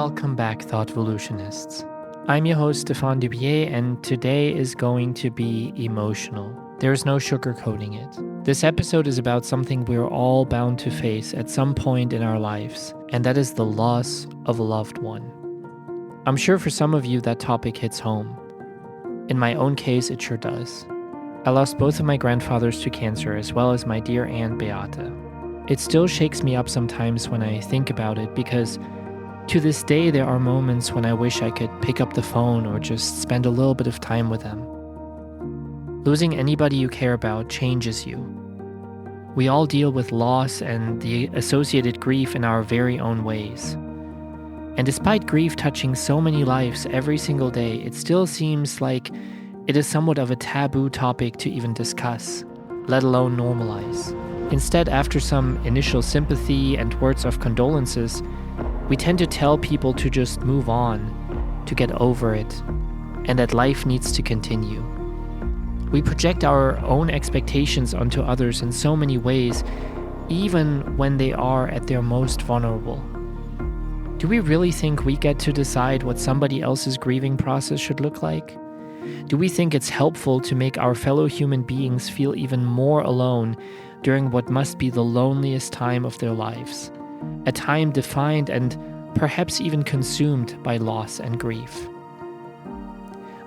Welcome back, Thoughtvolutionists. I'm your host, Stefan Dubier, and today is going to be emotional. There's no sugarcoating it. This episode is about something we're all bound to face at some point in our lives, and that is the loss of a loved one. I'm sure for some of you that topic hits home. In my own case, it sure does. I lost both of my grandfathers to cancer, as well as my dear Aunt Beate. It still shakes me up sometimes when I think about it, because to this day, there are moments when I wish I could pick up the phone or just spend a little bit of time with them. Losing anybody you care about changes you. We all deal with loss and the associated grief in our very own ways. And despite grief touching so many lives every single day, it still seems like it is somewhat of a taboo topic to even discuss, let alone normalize. Instead, after some initial sympathy and words of condolences, we tend to tell people to just move on, to get over it, and that life needs to continue. We project our own expectations onto others in so many ways, even when they are at their most vulnerable. Do we really think we get to decide what somebody else's grieving process should look like? Do we think it's helpful to make our fellow human beings feel even more alone during what must be the loneliest time of their lives? A time defined and perhaps even consumed by loss and grief.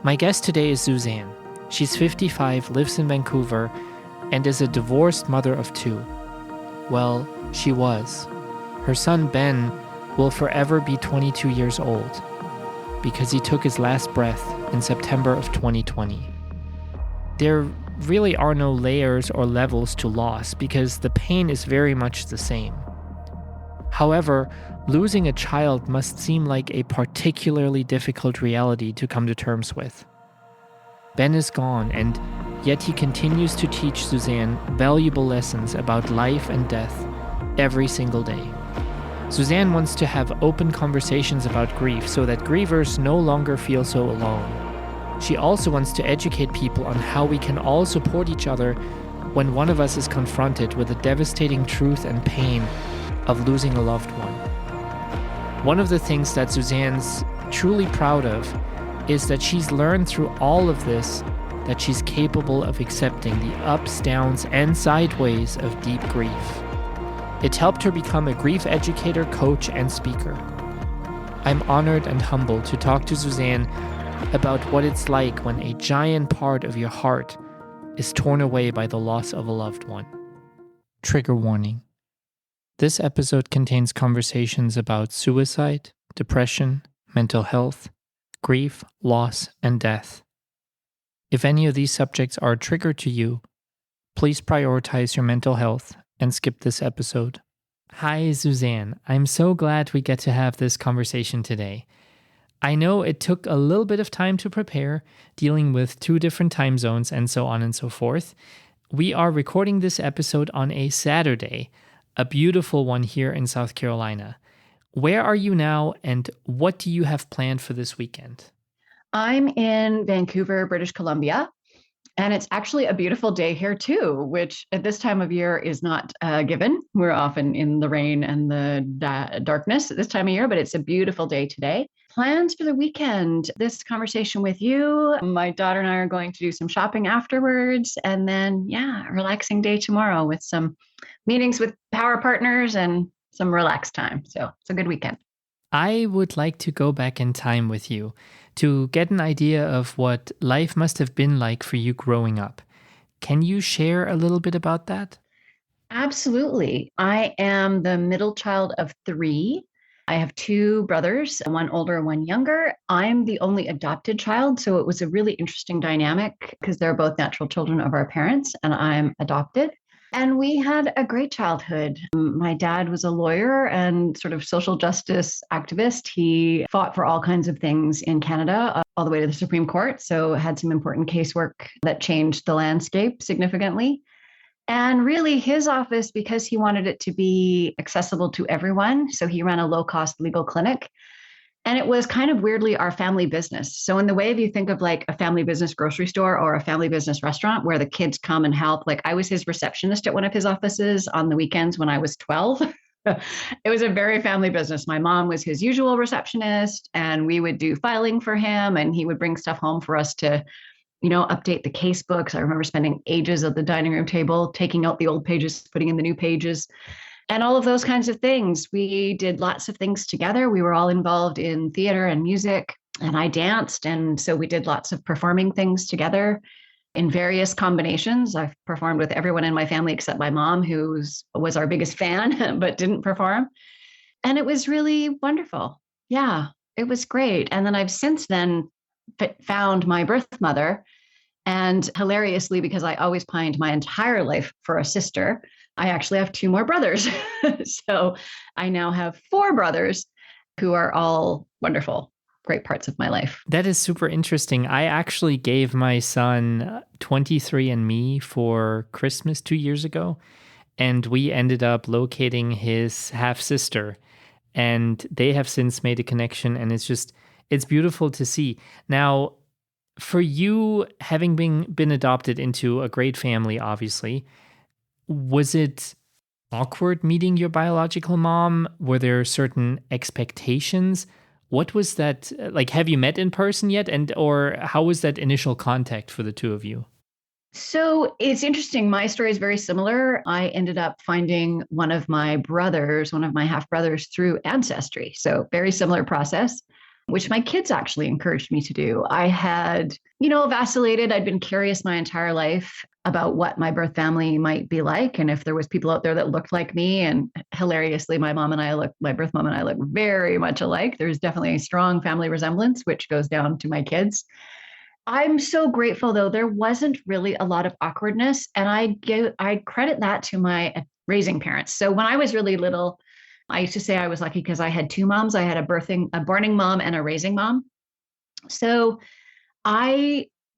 My guest today is Suzanne. She's 55, lives in Vancouver, and is a divorced mother of two. Well, she was. Her son Ben will forever be 22 years old because he took his last breath in September of 2020. There really are no layers or levels to loss because the pain is very much the same. However, losing a child must seem like a particularly difficult reality to come to terms with. Ben is gone, and yet he continues to teach Suzanne valuable lessons about life and death every single day. Suzanne wants to have open conversations about grief so that grievers no longer feel so alone. She also wants to educate people on how we can all support each other when one of us is confronted with the devastating truth and pain of losing a loved one. One of the things that Suzanne's truly proud of is that she's learned through all of this that she's capable of accepting the ups, downs, and sideways of deep grief. It helped her become a grief educator, coach, and speaker. I'm honored and humbled to talk to Suzanne about what it's like when a giant part of your heart is torn away by the loss of a loved one. Trigger warning. This episode contains conversations about suicide, depression, mental health, grief, loss, and death. If any of these subjects are a trigger to you, please prioritize your mental health and skip this episode. Hi, Suzanne. I'm so glad we get to have this conversation today. I know it took a little bit of time to prepare, dealing with 2 different time zones and so on and so forth. We are recording this episode on a Saturday, a beautiful one here in South Carolina. Where are you now, and what do you have planned for this weekend? I'm in Vancouver, British Columbia, and it's actually a beautiful day here too, which at this time of year is not given. We're often in the rain and the darkness at this time of year, but it's a beautiful day today. Plans for the weekend, this conversation with you. My daughter and I are going to do some shopping afterwards, and then, a relaxing day tomorrow with some meetings with power partners and some relaxed time. So it's a good weekend. I would like to go back in time with you to get an idea of what life must have been like for you growing up. Can you share a little bit about that? Absolutely. I am the middle child of 3. I have 2 brothers, one older, one younger. I'm the only adopted child, so it was a really interesting dynamic because they're both natural children of our parents, and I'm adopted. And we had a great childhood. My dad was a lawyer and sort of social justice activist. He fought for all kinds of things in Canada, all the way to the Supreme Court. So had some important casework that changed the landscape significantly. And really his office, because he wanted it to be accessible to everyone, so he ran a low-cost legal clinic. And it was kind of weirdly our family business. So in the way, if you think of like a family business grocery store or a family business restaurant where the kids come and help, like I was his receptionist at one of his offices on the weekends when I was 12. It was a very family business. My mom was his usual receptionist, and we would do filing for him, and he would bring stuff home for us to, update the case books. I remember spending ages at the dining room table, taking out the old pages, putting in the new pages, and all of those kinds of things. We did lots of things together. We were all involved in theater and music, and I danced. And so we did lots of performing things together in various combinations. I've performed with everyone in my family except my mom, who was our biggest fan, but didn't perform. And it was really wonderful. Yeah, it was great. And then I've since then found my birth mother. And hilariously, because I always pined my entire life for a sister, I actually have two more brothers. So I now have four brothers who are all wonderful, great parts of my life. That is super interesting. I actually gave my son 23andMe for Christmas 2 years ago, and we ended up locating his half sister, and they have since made a connection, and it's beautiful to see. Now, for you, having been adopted into a great family, obviously, was it awkward meeting your biological mom? Were there certain expectations? What was that like? Have you met in person yet? Or how was that initial contact for the two of you? So it's interesting. My story is very similar. I ended up finding one of my half brothers through Ancestry. So very similar process, which my kids actually encouraged me to do. I had, vacillated. I'd been curious my entire life about what my birth family might be like, and if there was people out there that looked like me. And hilariously, my birth mom and I look very much alike. There's definitely a strong family resemblance, which goes down to my kids. I'm so grateful, though. There wasn't really a lot of awkwardness, and I credit that to my raising parents. So when I was really little, I used to say I was lucky because I had two moms. I had a borning mom and a raising mom. So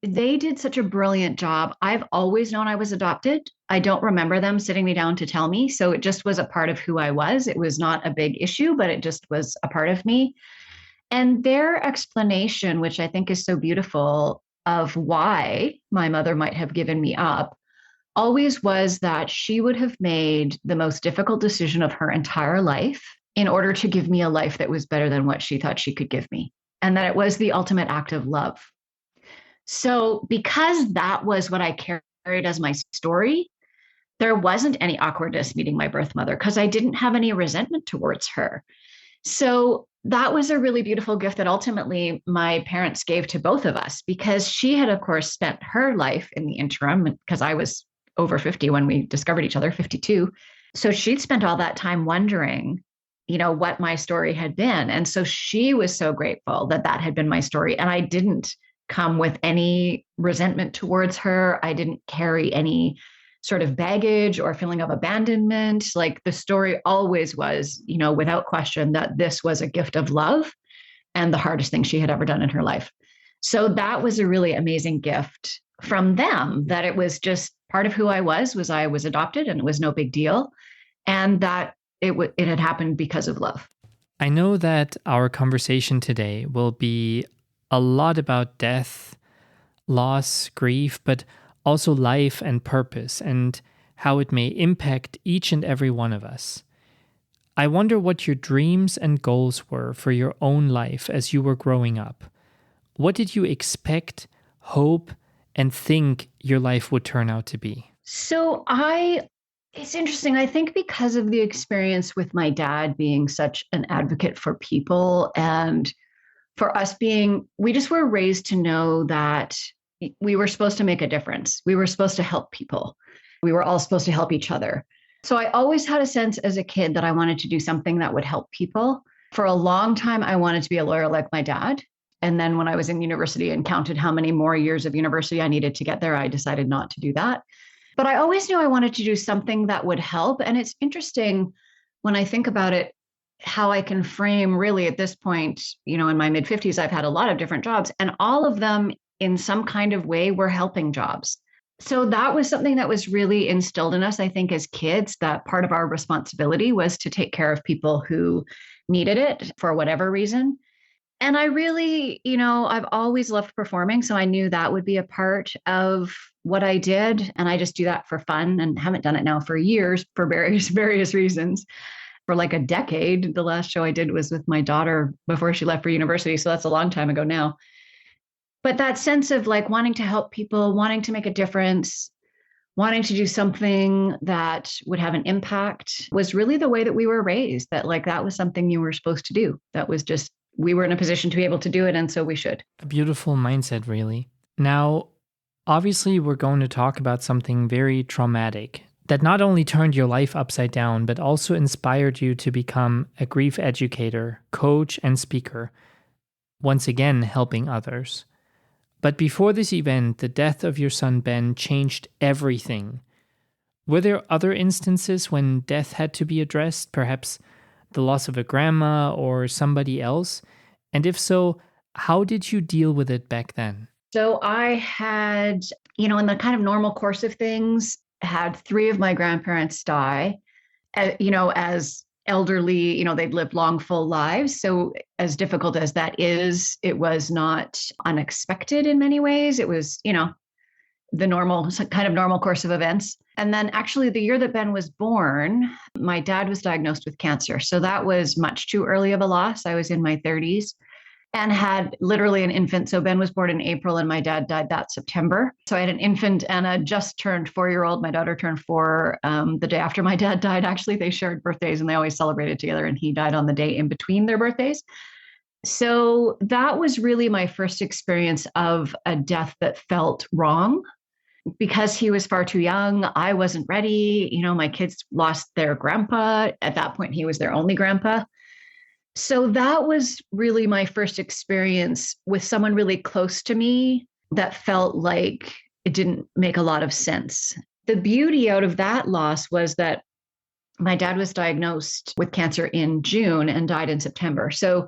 they did such a brilliant job. I've always known I was adopted. I don't remember them sitting me down to tell me. So it just was a part of who I was. It was not a big issue, but it just was a part of me. And their explanation, which I think is so beautiful, of why my mother might have given me up, always was that she would have made the most difficult decision of her entire life in order to give me a life that was better than what she thought she could give me, and that it was the ultimate act of love. So because that was what I carried as my story, there wasn't any awkwardness meeting my birth mother because I didn't have any resentment towards her. So that was a really beautiful gift that ultimately my parents gave to both of us, because she had, of course, spent her life in the interim, because I was over 50 when we discovered each other, 52. So she'd spent all that time wondering, what my story had been. And so she was so grateful that that had been my story. And I didn't come with any resentment towards her. I didn't carry any sort of baggage or feeling of abandonment. Like, the story always was, without question, that this was a gift of love and the hardest thing she had ever done in her life. So that was a really amazing gift from them, that it was just part of who I was adopted, and it was no big deal. And that it had happened because of love. I know that our conversation today will be a lot about death, loss, grief, but also life and purpose, and how it may impact each and every one of us. I wonder what your dreams and goals were for your own life as you were growing up. What did you expect, hope, and think your life would turn out to be? So it's interesting. I think because of the experience with my dad being such an advocate for people, and for us we just were raised to know that we were supposed to make a difference. We were supposed to help people. We were all supposed to help each other. So I always had a sense as a kid that I wanted to do something that would help people. For a long time, I wanted to be a lawyer like my dad. And then when I was in university and counted how many more years of university I needed to get there, I decided not to do that. But I always knew I wanted to do something that would help. And it's interesting when I think about it, how I can frame really at this point, in my mid 50s, I've had a lot of different jobs, and all of them in some kind of way were helping jobs. So that was something that was really instilled in us, I think, as kids, that part of our responsibility was to take care of people who needed it for whatever reason. And I really, I've always loved performing. So I knew that would be a part of what I did. And I just do that for fun and haven't done it now for years for various reasons. for like a decade. The last show I did was with my daughter before she left for university. So that's a long time ago now. But that sense of like wanting to help people, wanting to make a difference, wanting to do something that would have an impact was really the way that we were raised, that like that was something you were supposed to do. That was just, we were in a position to be able to do it. And so we should. A beautiful mindset, really. Now, obviously, we're going to talk about something very traumatic that not only turned your life upside down, but also inspired you to become a grief educator, coach, and speaker, once again helping others. But before this event, the death of your son Ben changed everything. Were there other instances when death had to be addressed, perhaps the loss of a grandma or somebody else? And if so, how did you deal with it back then? So I had, in the kind of normal course of things, had 3 of my grandparents die, as elderly, they'd lived long, full lives. So as difficult as that is, it was not unexpected in many ways. It was, the normal course of events. And then actually the year that Ben was born, my dad was diagnosed with cancer. So that was much too early of a loss. I was in my 30s and had literally an infant. So Ben was born in April and my dad died that September. So I had an infant and a just turned 4-year-old. My daughter turned 4 the day after my dad died. Actually, they shared birthdays and they always celebrated together. And he died on the day in between their birthdays. So that was really my first experience of a death that felt wrong. Because he was far too young, I wasn't ready. My kids lost their grandpa. At that point, he was their only grandpa. So that was really my first experience with someone really close to me that felt like it didn't make a lot of sense. The beauty out of that loss was that my dad was diagnosed with cancer in June and died in September. So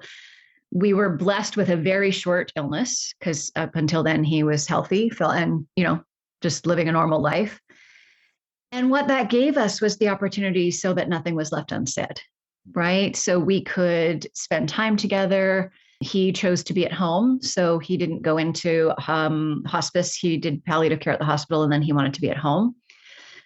we were blessed with a very short illness because up until then he was healthy and, just living a normal life. And what that gave us was the opportunity so that nothing was left unsaid, right? So we could spend time together. He chose to be at home. So he didn't go into hospice. He did palliative care at the hospital and then he wanted to be at home.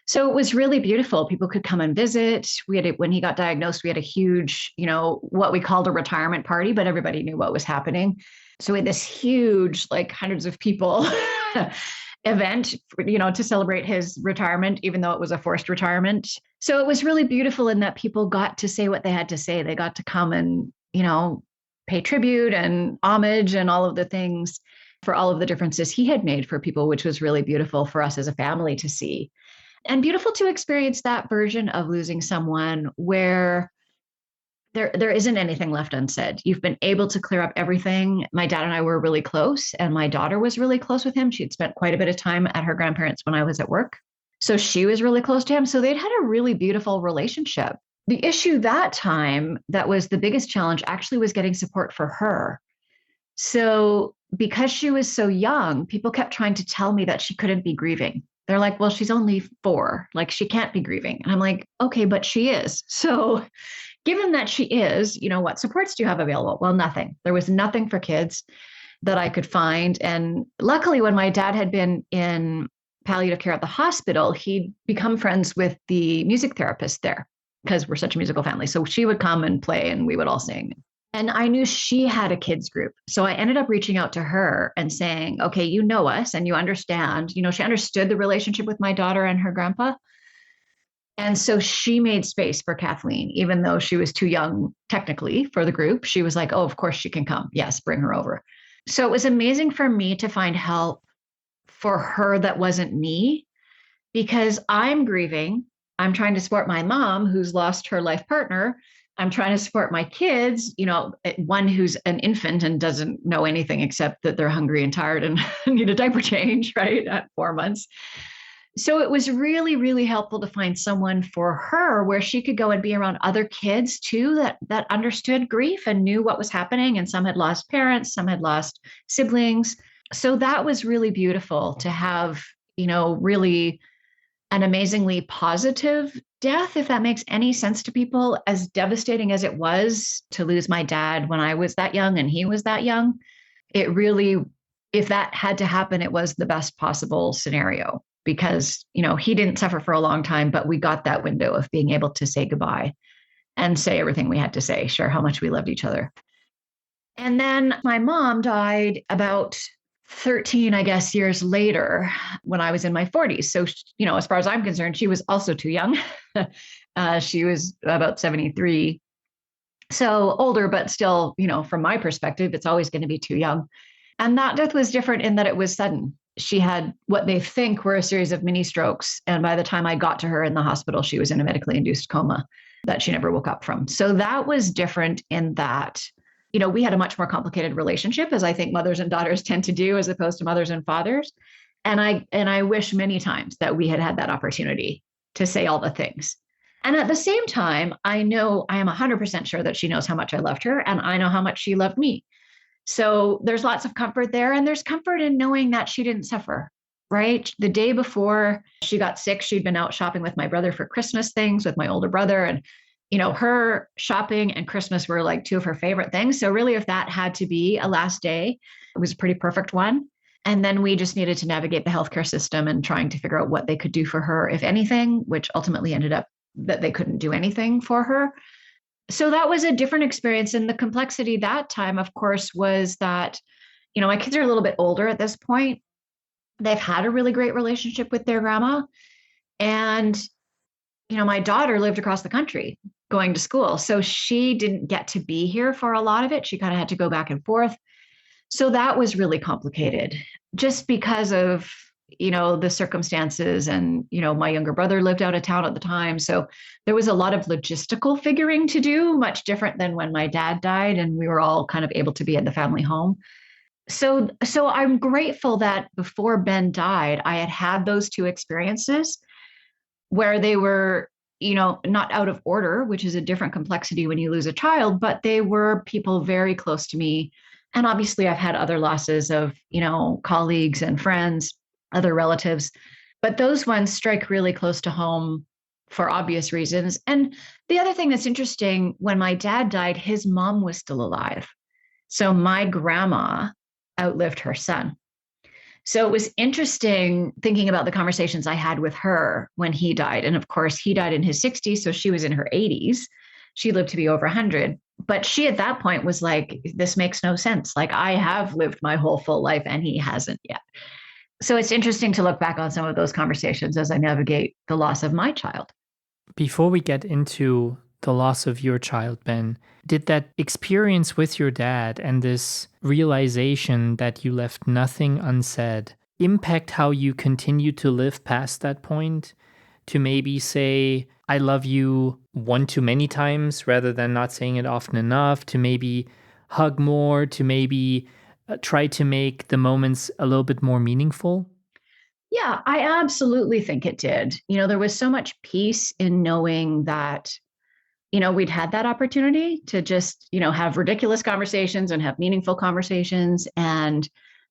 So it was really beautiful. People could come and visit. When he got diagnosed, we had a huge, what we called a retirement party, but everybody knew what was happening. So we had this huge, like hundreds of people event, to celebrate his retirement, even though it was a forced retirement. So it was really beautiful in that people got to say what they had to say. They got to come and, pay tribute and homage and all of the things for all of the differences he had made for people, which was really beautiful for us as a family to see. And beautiful to experience that version of losing someone where there isn't anything left unsaid. You've been able to clear up everything. My dad and I were really close, and my daughter was really close with him. She'd spent quite a bit of time at her grandparents' when I was at work. So she was really close to him. So they'd had a really beautiful relationship. The issue that time that was the biggest challenge actually was getting support for her. So because she was so young, people kept trying to tell me that she couldn't be grieving. They're like, well, she's only 4. Like, she can't be grieving. And I'm like, okay, but she is. So given that she is, what supports do you have available? Well, nothing. There was nothing for kids that I could find. And luckily, when my dad had been in palliative care at the hospital, he'd become friends with the music therapist there because we're such a musical family. So she would come and play and we would all sing. And I knew she had a kids group. So I ended up reaching out to her and saying, okay, you know us and you understand, she understood the relationship with my daughter and her grandpa. And so she made space for Kathleen, even though she was too young technically for the group. She was like, oh, of course she can come. Yes, bring her over. So it was amazing for me to find help for her that wasn't me, because I'm grieving. I'm trying to support my mom who's lost her life partner. I'm trying to support my kids, one who's an infant and doesn't know anything except that they're hungry and tired and need a diaper change, right, at 4 months. So it was really, really helpful to find someone for her where she could go and be around other kids too, that understood grief and knew what was happening. And some had lost parents, some had lost siblings. So that was really beautiful to have, really an amazingly positive death, if that makes any sense to people, as devastating as it was to lose my dad when I was that young and he was that young. It really, if that had to happen, it was the best possible scenario. Because, he didn't suffer for a long time, but we got that window of being able to say goodbye. and say everything we had to say, share how much we loved each other. And then my mom died about 13, I guess, years later when I was in my 40s. So, as far as I'm concerned, she was also too young. She was about 73. So older, but still, from my perspective, it's always going to be too young. And that death was different in that it was sudden. She had what they think were a series of mini strokes. And by the time I got to her in the hospital, she was in a medically induced coma that she never woke up from. So that was different in that, we had a much more complicated relationship, as I think mothers and daughters tend to do, as opposed to mothers and fathers. And I wish many times that we had had that opportunity to say all the things. And at the same time, I know I am 100% sure that she knows how much I loved her, and I know how much she loved me. So there's lots of comfort there. And there's comfort in knowing that she didn't suffer, right? The day before she got sick, she'd been out shopping with my brother for Christmas things with my older brother. And, her shopping and Christmas were like two of her favorite things. So really, if that had to be a last day, it was a pretty perfect one. And then we just needed to navigate the healthcare system and trying to figure out what they could do for her, if anything, which ultimately ended up that they couldn't do anything for her. So that was a different experience. And the complexity that time, of course, was that, my kids are a little bit older at this point. They've had a really great relationship with their grandma. And, my daughter lived across the country going to school. So she didn't get to be here for a lot of it. She kind of had to go back and forth. So that was really complicated just because of, the circumstances. And, my younger brother lived out of town at the time. So there was a lot of logistical figuring to do, much different than when my dad died and we were all kind of able to be at the family home. So I'm grateful that before Ben died, I had had those two experiences where they were, not out of order, which is a different complexity when you lose a child, but they were people very close to me. And obviously I've had other losses of, colleagues and friends, other relatives, but those ones strike really close to home for obvious reasons. And the other thing that's interesting, when my dad died, his mom was still alive. So my grandma outlived her son. So it was interesting thinking about the conversations I had with her when he died. And of course, he died in his 60s, so she was in her 80s. She lived to be over 100. But she at that point was like, this makes no sense. Like, I have lived my whole full life and he hasn't yet. So it's interesting to look back on some of those conversations as I navigate the loss of my child. Before we get into the loss of your child, Ben, did that experience with your dad and this realization that you left nothing unsaid impact how you continue to live past that point? To maybe say, I love you one too many times rather than not saying it often enough, to maybe hug more, to maybe try to make the moments a little bit more meaningful? Yeah, I absolutely think it did. There was so much peace in knowing that, we'd had that opportunity to just, have ridiculous conversations and have meaningful conversations and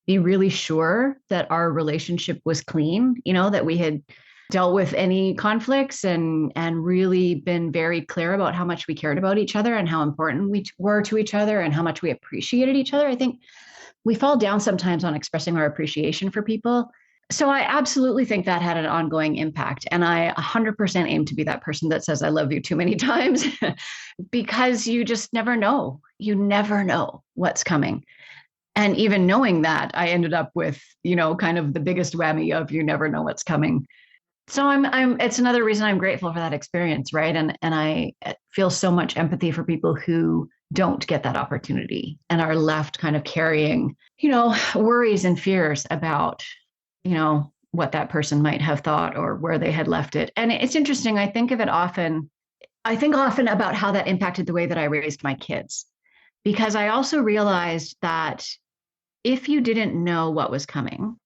be really sure that our relationship was clean, that we had dealt with any conflicts and really been very clear about how much we cared about each other and how important we were to each other and how much we appreciated each other. I think we fall down sometimes on expressing our appreciation for people. So I absolutely think that had an ongoing impact. And I 100% aim to be that person that says, I love you too many times because you just never know. You never know what's coming. And even knowing that, I ended up with, kind of the biggest whammy of you never know what's coming. So it's another reason I'm grateful for that experience, right? And I feel so much empathy for people who don't get that opportunity and are left kind of carrying, worries and fears about, what that person might have thought or where they had left it. And it's interesting. I think often about how that impacted the way that I raised my kids, because I also realized that if you didn't know what was coming,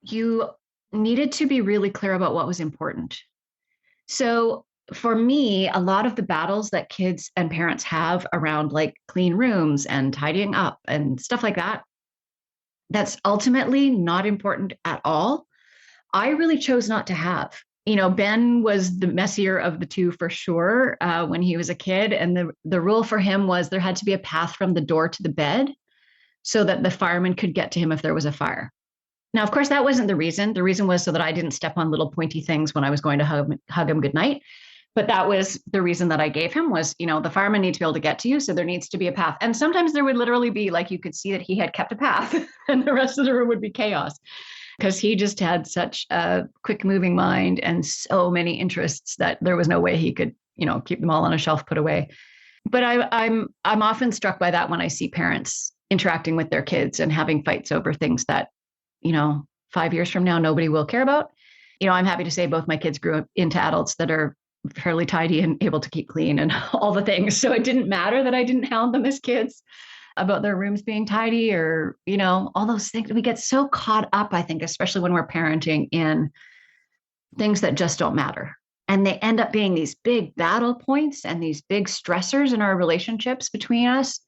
you needed to be really clear about what was important. So for me, a lot of the battles that kids and parents have around like clean rooms and tidying up and stuff like that, that's ultimately not important at all. I really chose not to have. Ben was the messier of the two for sure when he was a kid. And the rule for him was there had to be a path from the door to the bed so that the fireman could get to him if there was a fire. Now, of course, that wasn't the reason. The reason was so that I didn't step on little pointy things when I was going to hug him goodnight. But that was the reason that I gave him was, the firemen need to be able to get to you. So there needs to be a path. And sometimes there would literally be like, you could see that he had kept a path and the rest of the room would be chaos because he just had such a quick moving mind and so many interests that there was no way he could, keep them all on a shelf put away. But I'm often struck by that when I see parents interacting with their kids and having fights over things that, 5 years from now, nobody will care about. I'm happy to say both my kids grew up into adults that are fairly tidy and able to keep clean and all the things. So it didn't matter that I didn't hound them as kids about their rooms being tidy or, all those things. We get so caught up, I think, especially when we're parenting, in things that just don't matter. And they end up being these big battle points and these big stressors in our relationships between us.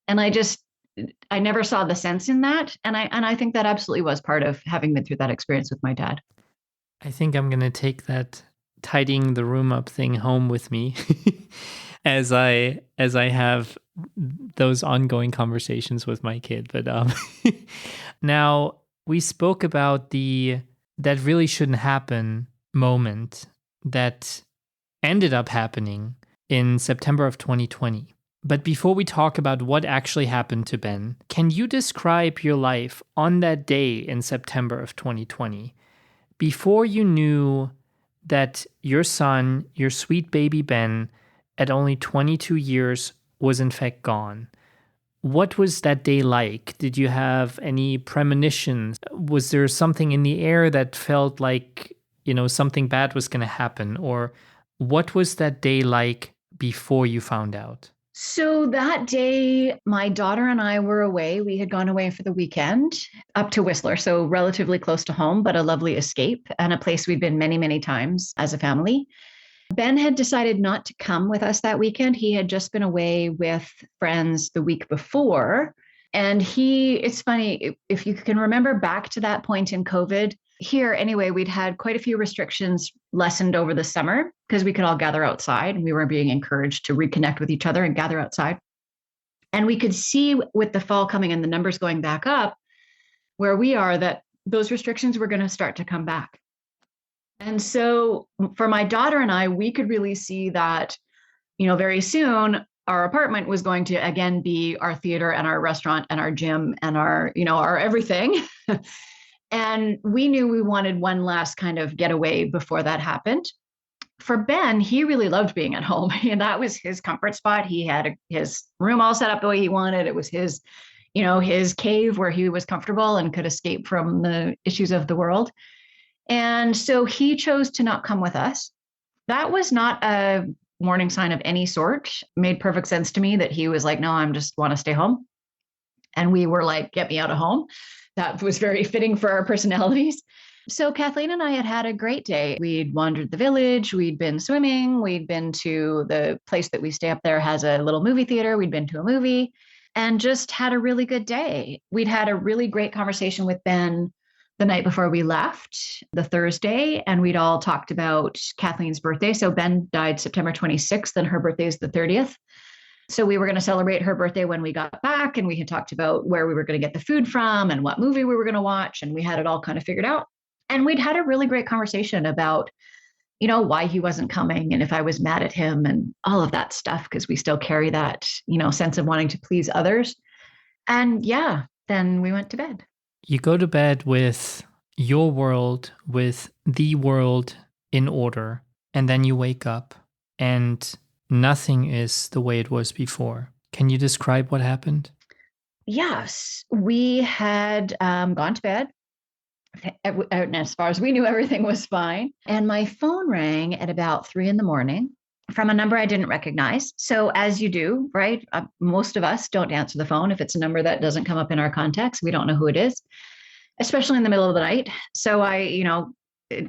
And I never saw the sense in that. And I think that absolutely was part of having been through that experience with my dad. I think I'm going to take that tidying the room up thing home with me as I have those ongoing conversations with my kid. But now we spoke about that really shouldn't happen moment that ended up happening in September of 2020. But before we talk about what actually happened to Ben, can you describe your life on that day in September of 2020, before you knew that your son, your sweet baby Ben, at only 22 years, was in fact gone? What was that day like? Did you have any premonitions? Was there something in the air that felt like, something bad was going to happen? Or what was that day like before you found out? So that day, my daughter and I were away. We had gone away for the weekend up to Whistler, so relatively close to home, but a lovely escape and a place we'd been many, many times as a family. Ben had decided not to come with us that weekend. He had just been away with friends the week before. And it's funny, if you can remember back to that point in COVID, here anyway, we'd had quite a few restrictions lessened over the summer because we could all gather outside and we were being encouraged to reconnect with each other and gather outside. And we could see with the fall coming and the numbers going back up where we are that those restrictions were going to start to come back. And so for my daughter and I, we could really see that, very soon our apartment was going to again be our theater and our restaurant and our gym and our everything. And we knew we wanted one last kind of getaway before that happened. For Ben, he really loved being at home. And that was his comfort spot. He had his room all set up the way he wanted. It was his cave where he was comfortable and could escape from the issues of the world. And so he chose to not come with us. That was not a warning sign of any sort. It made perfect sense to me that he was like, no, I just want to stay home. And we were like, get me out of home. That was very fitting for our personalities. So Kathleen and I had had a great day. We'd wandered the village. We'd been swimming. We'd been to the place that we stay up there has a little movie theater. We'd been to a movie and just had a really good day. We'd had a really great conversation with Ben the night before we left, the Thursday, and we'd all talked about Kathleen's birthday. So Ben died September 26th and her birthday is the 30th. So we were going to celebrate her birthday when we got back, and we had talked about where we were going to get the food from and what movie we were going to watch. And we had it all kind of figured out. And we'd had a really great conversation about, why he wasn't coming and if I was mad at him and all of that stuff, because we still carry that, sense of wanting to please others. And then we went to bed. You go to bed with your world, with the world in order, and then you wake up and nothing is the way it was before. Can you describe what happened? Yes, we had gone to bed. And as far as we knew, everything was fine. And my phone rang at about 3 a.m. from a number I didn't recognize. So as you do, right? Most of us don't answer the phone. If it's a number that doesn't come up in our context, we don't know who it is, especially in the middle of the night. So I,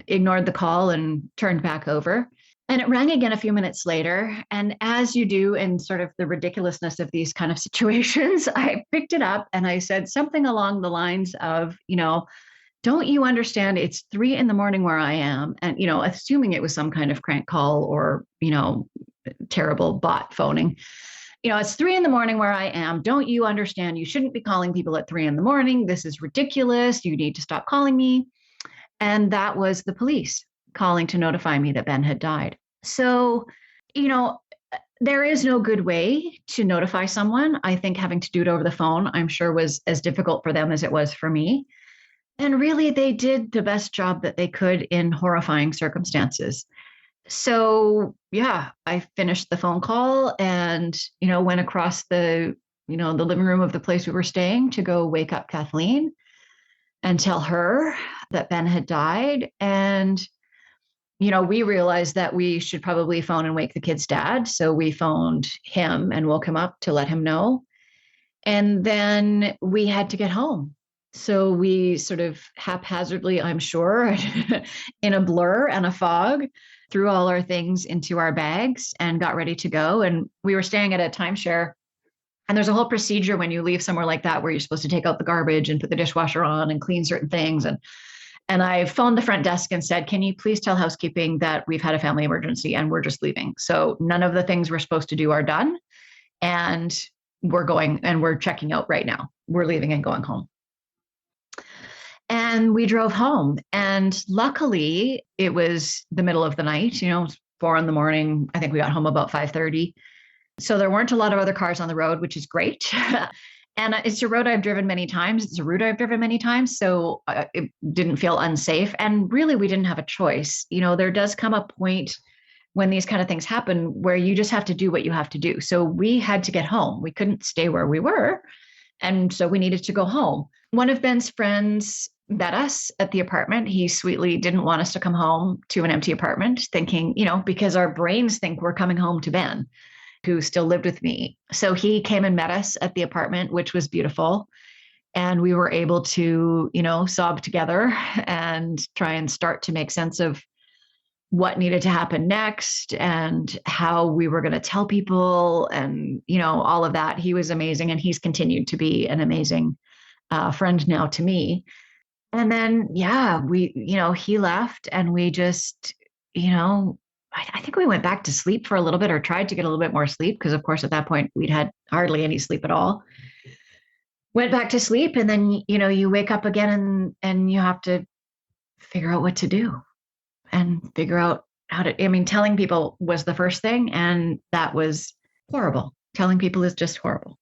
ignored the call and turned back over. And it rang again a few minutes later. And as you do in sort of the ridiculousness of these kind of situations, I picked it up and I said something along the lines of, don't you understand it's 3 a.m. where I am? And, assuming it was some kind of crank call or, terrible bot phoning, it's 3 a.m. where I am. Don't you understand? You shouldn't be calling people at 3 a.m. This is ridiculous. You need to stop calling me. And that was the police calling to notify me that Ben had died. So, you know, there is no good way to notify someone. I think having to do it over the phone, I'm sure, was as difficult for them as it was for me. And really, they did the best job that they could in horrifying circumstances. So, yeah, I finished the phone call and, went across the living room of the place we were staying to go wake up Kathleen and tell her that Ben had died. And we realized that we should probably phone and wake the kid's dad. So we phoned him and woke him up to let him know. And then we had to get home. So we sort of haphazardly, I'm sure, in a blur and a fog, threw all our things into our bags and got ready to go. And we were staying at a timeshare. And there's a whole procedure when you leave somewhere like that where you're supposed to take out the garbage and put the dishwasher on and clean certain things. And I phoned the front desk and said, can you please tell housekeeping that we've had a family emergency and we're just leaving? So none of the things we're supposed to do are done. And we're going and we're checking out right now. We're leaving and going home. And we drove home. And luckily, it was the middle of the night, 4 a.m. I think we got home about 5:30. So there weren't a lot of other cars on the road, which is great. And it's a road I've driven many times. It's a route I've driven many times. So it didn't feel unsafe. And really, we didn't have a choice. There does come a point when these kind of things happen where you just have to do what you have to do. So we had to get home. We couldn't stay where we were. And so we needed to go home. One of Ben's friends met us at the apartment. He sweetly didn't want us to come home to an empty apartment, thinking, because our brains think we're coming home to Ben, who still lived with me. So he came and met us at the apartment, which was beautiful. And we were able to, sob together and try and start to make sense of what needed to happen next and how we were going to tell people and, all of that. He was amazing. And he's continued to be an amazing friend now to me. And then, he left and we just, I think we went back to sleep for a little bit or tried to get a little bit more sleep because, of course, at that point, we'd had hardly any sleep at all. Went back to sleep and then, you wake up again and you have to figure out what to do and figure out how to, telling people was the first thing. And that was horrible. Telling people is just horrible.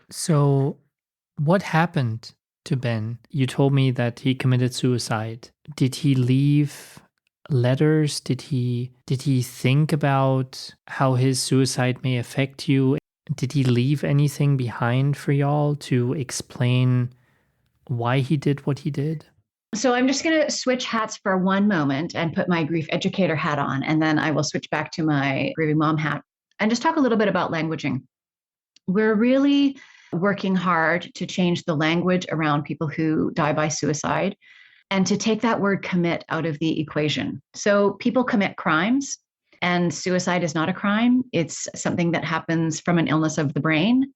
So what happened to Ben? You told me that he committed suicide. Did he leave letters? Did he think about how his suicide may affect you? Did he leave anything behind for y'all to explain why he did what he did? So I'm just going to switch hats for one moment and put my grief educator hat on, and then I will switch back to my grieving mom hat and just talk a little bit about languaging. We're really working hard to change the language around people who die by suicide and to take that word commit out of the equation. So people commit crimes, and suicide is not a crime. It's something that happens from an illness of the brain.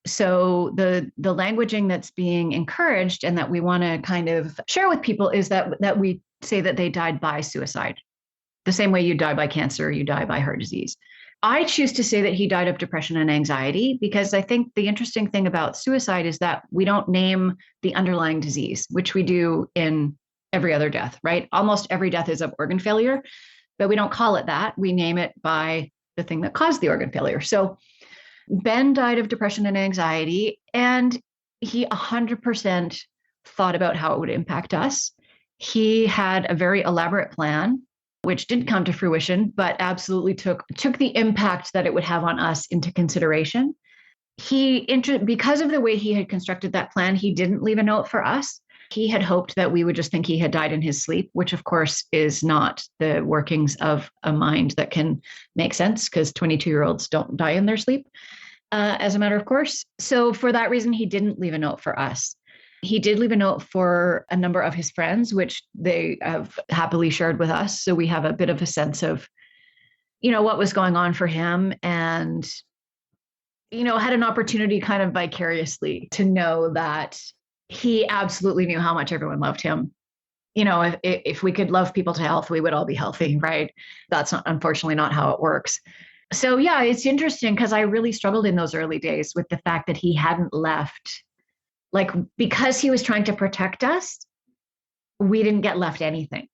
So the languaging that's being encouraged and that we want to kind of share with people is that we say that they died by suicide. The same way you die by cancer, you die by heart disease. I choose to say that he died of depression and anxiety because I think the interesting thing about suicide is that we don't name the underlying disease, which we do in every other death, right? Almost every death is of organ failure, but we don't call it that. We name it by the thing that caused the organ failure. So Ben died of depression and anxiety, and he 100% thought about how it would impact us. He had a very elaborate plan, which didn't come to fruition, but absolutely took the impact that it would have on us into consideration. Because of the way he had constructed that plan, he didn't leave a note for us. He had hoped that we would just think he had died in his sleep, which of course is not the workings of a mind that can make sense because 22-year-olds don't die in their sleep, as a matter of course. So for that reason, he didn't leave a note for us. He did leave a note for a number of his friends, which they have happily shared with us. So we have a bit of a sense of, what was going on for him and, had an opportunity kind of vicariously to know that he absolutely knew how much everyone loved him. If we could love people to health, we would all be healthy, right? That's unfortunately not how it works. So yeah, it's interesting because I really struggled in those early days with the fact that he hadn't left. Like, because he was trying to protect us, we didn't get left anything.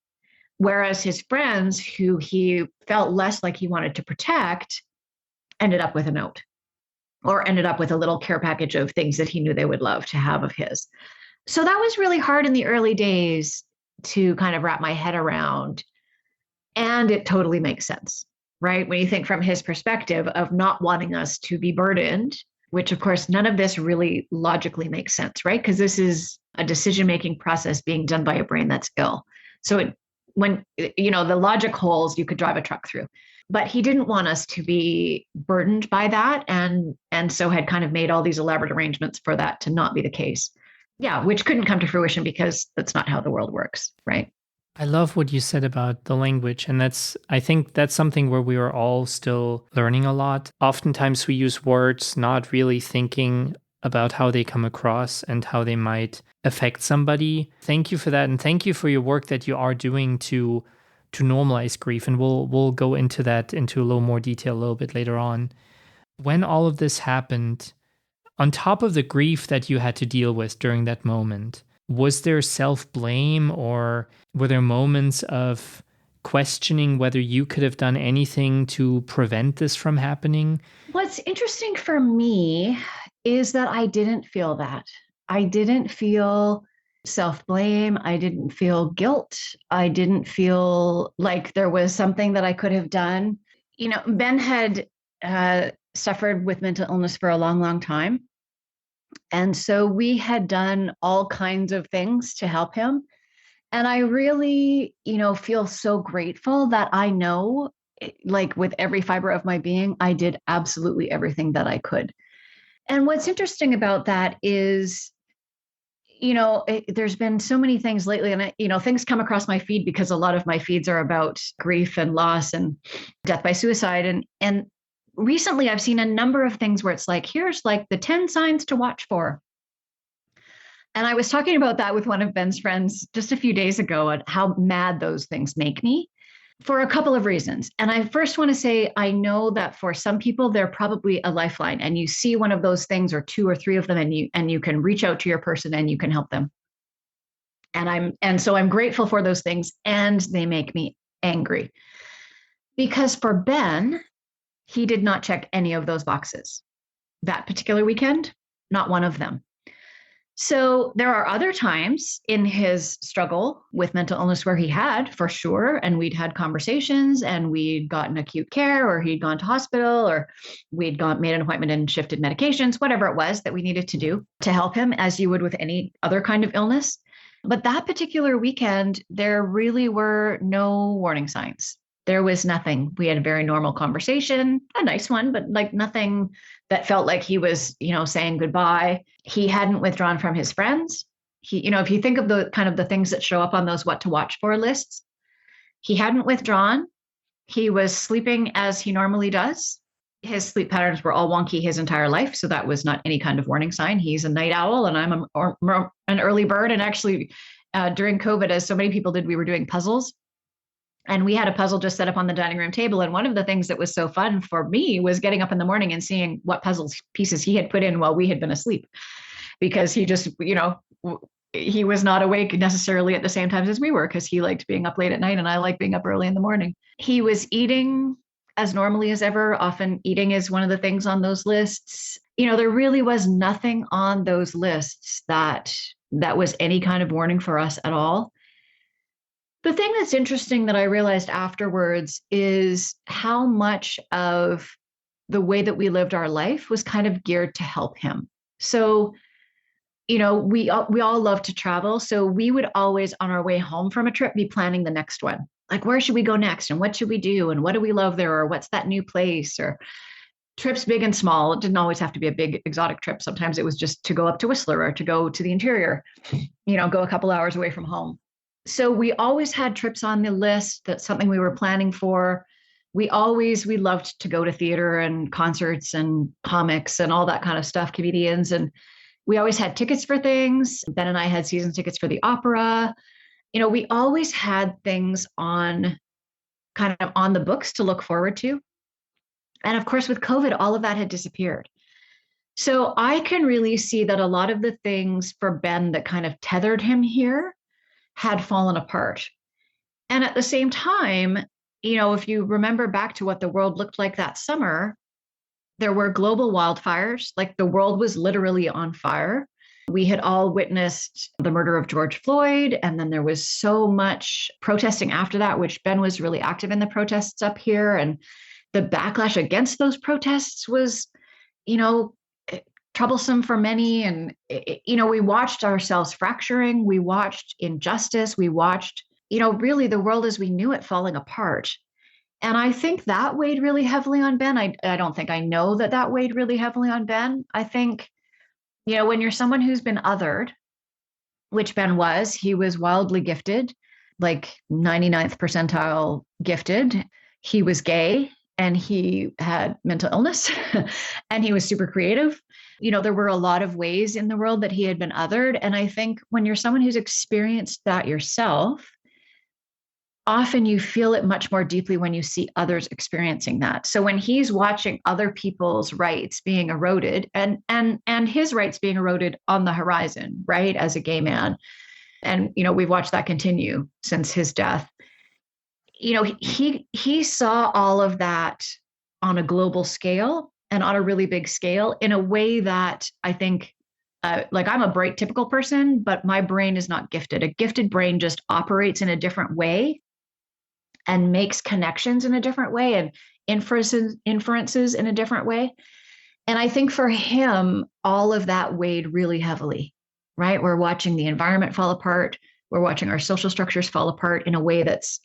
Whereas his friends, who he felt less like he wanted to protect, ended up with a note or ended up with a little care package of things that he knew they would love to have of his. So that was really hard in the early days to kind of wrap my head around. And it totally makes sense, right? When you think from his perspective of not wanting us to be burdened, which of course, none of this really logically makes sense, right? Because this is a decision-making process being done by a brain that's ill. So when, the logic holes you could drive a truck through, but he didn't want us to be burdened by that. And so had kind of made all these elaborate arrangements for that to not be the case. Yeah, which couldn't come to fruition because that's not how the world works, right? I love what you said about the language. And I think that's something where we are all still learning a lot. Oftentimes we use words not really thinking about how they come across and how they might affect somebody. Thank you for that. And thank you for your work that you are doing to normalize grief. And we'll go into that into a little more detail a little bit later on. When all of this happened, on top of the grief that you had to deal with during that moment, was there self-blame or were there moments of questioning whether you could have done anything to prevent this from happening? What's interesting for me is that I didn't feel that. I didn't feel self-blame. I didn't feel guilt. I didn't feel like there was something that I could have done. Ben had suffered with mental illness for a long, long time. And so we had done all kinds of things to help him. And I really, feel so grateful that I know, like with every fiber of my being, I did absolutely everything that I could. And what's interesting about that is, there's been so many things lately, and things come across my feed because a lot of my feeds are about grief and loss and death by suicide. And recently I've seen a number of things where it's like, here's like the 10 signs to watch for. And I was talking about that with one of Ben's friends just a few days ago and how mad those things make me for a couple of reasons. And I first want to say, I know that for some people, they're probably a lifeline, and you see one of those things or two or three of them, and you can reach out to your person and you can help them. And so I'm grateful for those things, and they make me angry because for Ben, he did not check any of those boxes. That particular weekend, not one of them. So there are other times in his struggle with mental illness where he had, for sure, and we'd had conversations and we'd gotten acute care, or he'd gone to hospital, or we'd made an appointment and shifted medications, whatever it was that we needed to do to help him, as you would with any other kind of illness. But that particular weekend, there really were no warning signs. There was nothing. We had a very normal conversation, a nice one, but like nothing that felt like he was, saying goodbye. He hadn't withdrawn from his friends. If you think of the kind of the things that show up on those what to watch for lists, he hadn't withdrawn. He was sleeping as he normally does. His sleep patterns were all wonky his entire life. So that was not any kind of warning sign. He's a night owl and I'm an early bird. And actually during COVID, as so many people did, we were doing puzzles. And we had a puzzle just set up on the dining room table. And one of the things that was so fun for me was getting up in the morning and seeing what puzzle pieces he had put in while we had been asleep. Because he just, he was not awake necessarily at the same times as we were, because he liked being up late at night and I like being up early in the morning. He was eating as normally as ever. Often eating is one of the things on those lists. There really was nothing on those lists that was any kind of warning for us at all. The thing that's interesting that I realized afterwards is how much of the way that we lived our life was kind of geared to help him. So, we all love to travel. So we would always, on our way home from a trip, be planning the next one. Like, where should we go next? And what should we do? And what do we love there? Or what's that new place? Or trips big and small. It didn't always have to be a big exotic trip. Sometimes it was just to go up to Whistler or to go to the interior, go a couple hours away from home. So we always had trips on the list. That's something we were planning for. We loved to go to theater and concerts and comics and all that kind of stuff, comedians. And we always had tickets for things. Ben and I had season tickets for the opera. We always had things on the books to look forward to. And of course, with COVID, all of that had disappeared. So I can really see that a lot of the things for Ben that kind of tethered him here had fallen apart. And at the same time, if you remember back to what the world looked like that summer, there were global wildfires, like the world was literally on fire. We had all witnessed the murder of George Floyd, and then there was so much protesting after that, which Ben was really active in the protests up here. And the backlash against those protests was, you know, troublesome for many. And, we watched ourselves fracturing. We watched injustice. We watched, really the world as we knew it falling apart. And I think that weighed really heavily on Ben. I don't think I know that weighed really heavily on Ben. I think, when you're someone who's been othered, which Ben was, he was wildly gifted, like 99th percentile gifted. He was gay and he had mental illness and he was super creative. There were a lot of ways in the world that he had been othered. And I think when you're someone who's experienced that yourself, often you feel it much more deeply when you see others experiencing that. So when he's watching other people's rights being eroded and his rights being eroded on the horizon, right, as a gay man, and we've watched that continue since his death. He saw all of that on a global scale and on a really big scale in a way that I think like I'm a bright typical person, but my brain is not gifted. A gifted brain just operates in a different way and makes connections in a different way and inferences in a different way. And I think for him, all of that weighed really heavily, right? We're watching the environment fall apart. We're watching our social structures fall apart in a way that's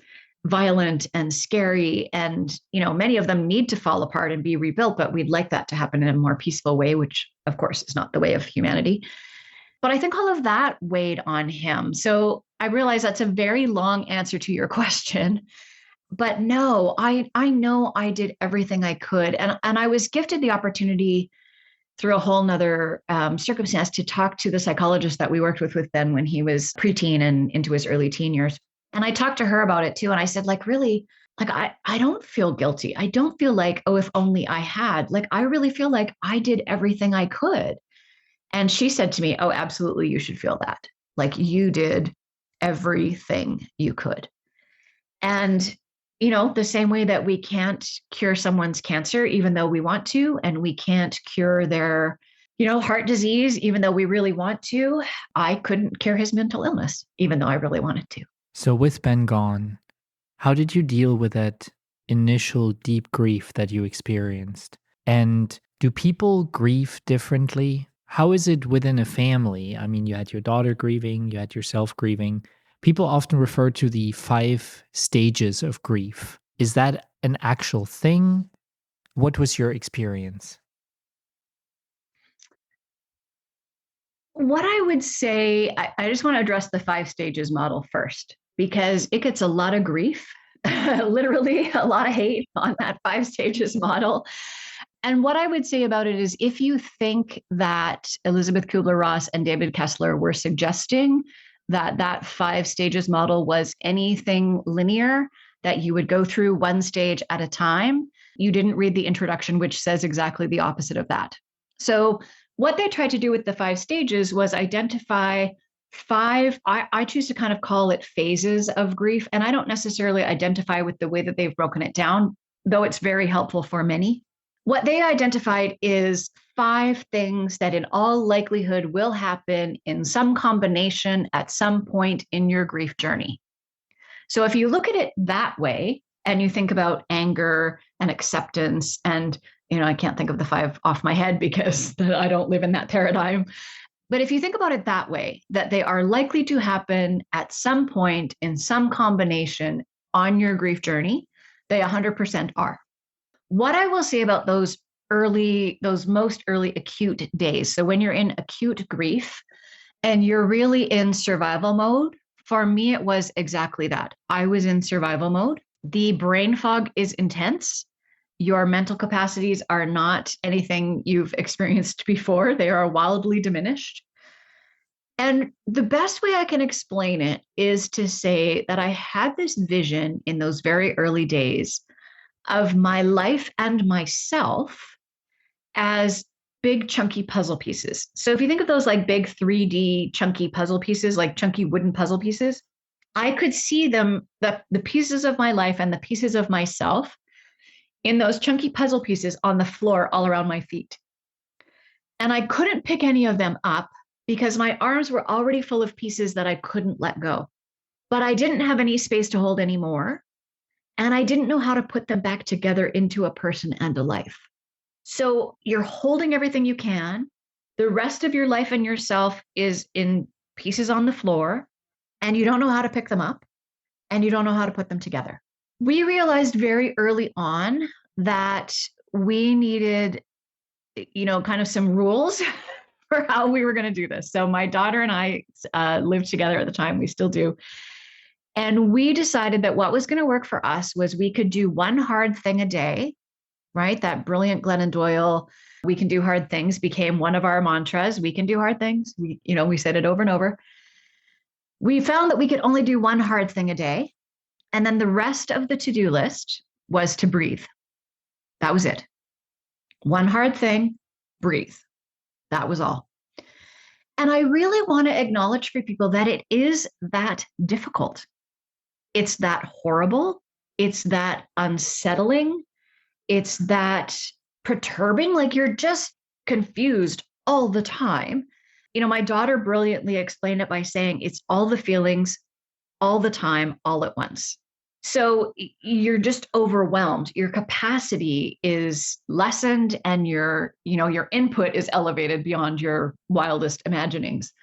violent and scary. And, many of them need to fall apart and be rebuilt, but we'd like that to happen in a more peaceful way, which of course is not the way of humanity. But I think all of that weighed on him. So I realize that's a very long answer to your question. But no, I know I did everything I could. And I was gifted the opportunity through a whole nother circumstance to talk to the psychologist that we worked with Ben when he was preteen and into his early teen years. And I talked to her about it too. And I said, really, I don't feel guilty. I don't feel like, oh, if only I had. I really feel like I did everything I could. And she said to me, oh, absolutely, you should feel that. You did everything you could. And the same way that we can't cure someone's cancer, even though we want to, and we can't cure their, heart disease, even though we really want to, I couldn't cure his mental illness, even though I really wanted to. So with Ben gone, how did you deal with that initial deep grief that you experienced? And do people grieve differently? How is it within a family? I mean, you had your daughter grieving, you had yourself grieving. People often refer to the 5 stages of grief. Is that an actual thing? What was your experience? What I would say, I just want to address the 5 stages model first, because it gets a lot of grief, literally a lot of hate on that 5 stages model. And what I would say about it is if you think that Elizabeth Kubler-Ross and David Kessler were suggesting that 5 stages model was anything linear, that you would go through one stage at a time, you didn't read the introduction, which says exactly the opposite of that. So what they tried to do with the 5 stages was identify 5, I choose to kind of call it phases of grief. And I don't necessarily identify with the way that they've broken it down, though it's very helpful for many. What they identified is 5 things that in all likelihood will happen in some combination at some point in your grief journey. So if you look at it that way, and you think about anger and acceptance, and I can't think of the 5 off my head because I don't live in that paradigm. But if you think about it that way, that they are likely to happen at some point in some combination on your grief journey, they 100% are. What I will say about those most early acute days, so when you're in acute grief and you're really in survival mode, for me, it was exactly that. I was in survival mode. The brain fog is intense. Your mental capacities are not anything you've experienced before. They are wildly diminished. And the best way I can explain it is to say that I had this vision in those very early days of my life and myself as big chunky puzzle pieces. So if you think of those like big 3D chunky puzzle pieces, like chunky wooden puzzle pieces, I could see them, the pieces of my life and the pieces of myself in those chunky puzzle pieces on the floor all around my feet. And I couldn't pick any of them up because my arms were already full of pieces that I couldn't let go. But I didn't have any space to hold anymore. And I didn't know how to put them back together into a person and a life. So you're holding everything you can. The rest of your life and yourself is in pieces on the floor, and you don't know how to pick them up, and you don't know how to put them together. We realized very early on that we needed, kind of some rules for how we were going to do this. So my daughter and I lived together at the time. We still do. And we decided that what was going to work for us was we could do one hard thing a day, right? That brilliant Glennon Doyle, we can do hard things, became one of our mantras. We can do hard things. We said it over and over. We found that we could only do one hard thing a day. And then the rest of the to-do list was to breathe. That was it. One hard thing, breathe. That was all. And I really want to acknowledge for people that it is that difficult. It's that horrible. It's that unsettling. It's that perturbing. Like you're just confused all the time. My daughter brilliantly explained it by saying it's all the feelings, all the time, all at once. So you're just overwhelmed. Your capacity is lessened and your input is elevated beyond your wildest imaginings.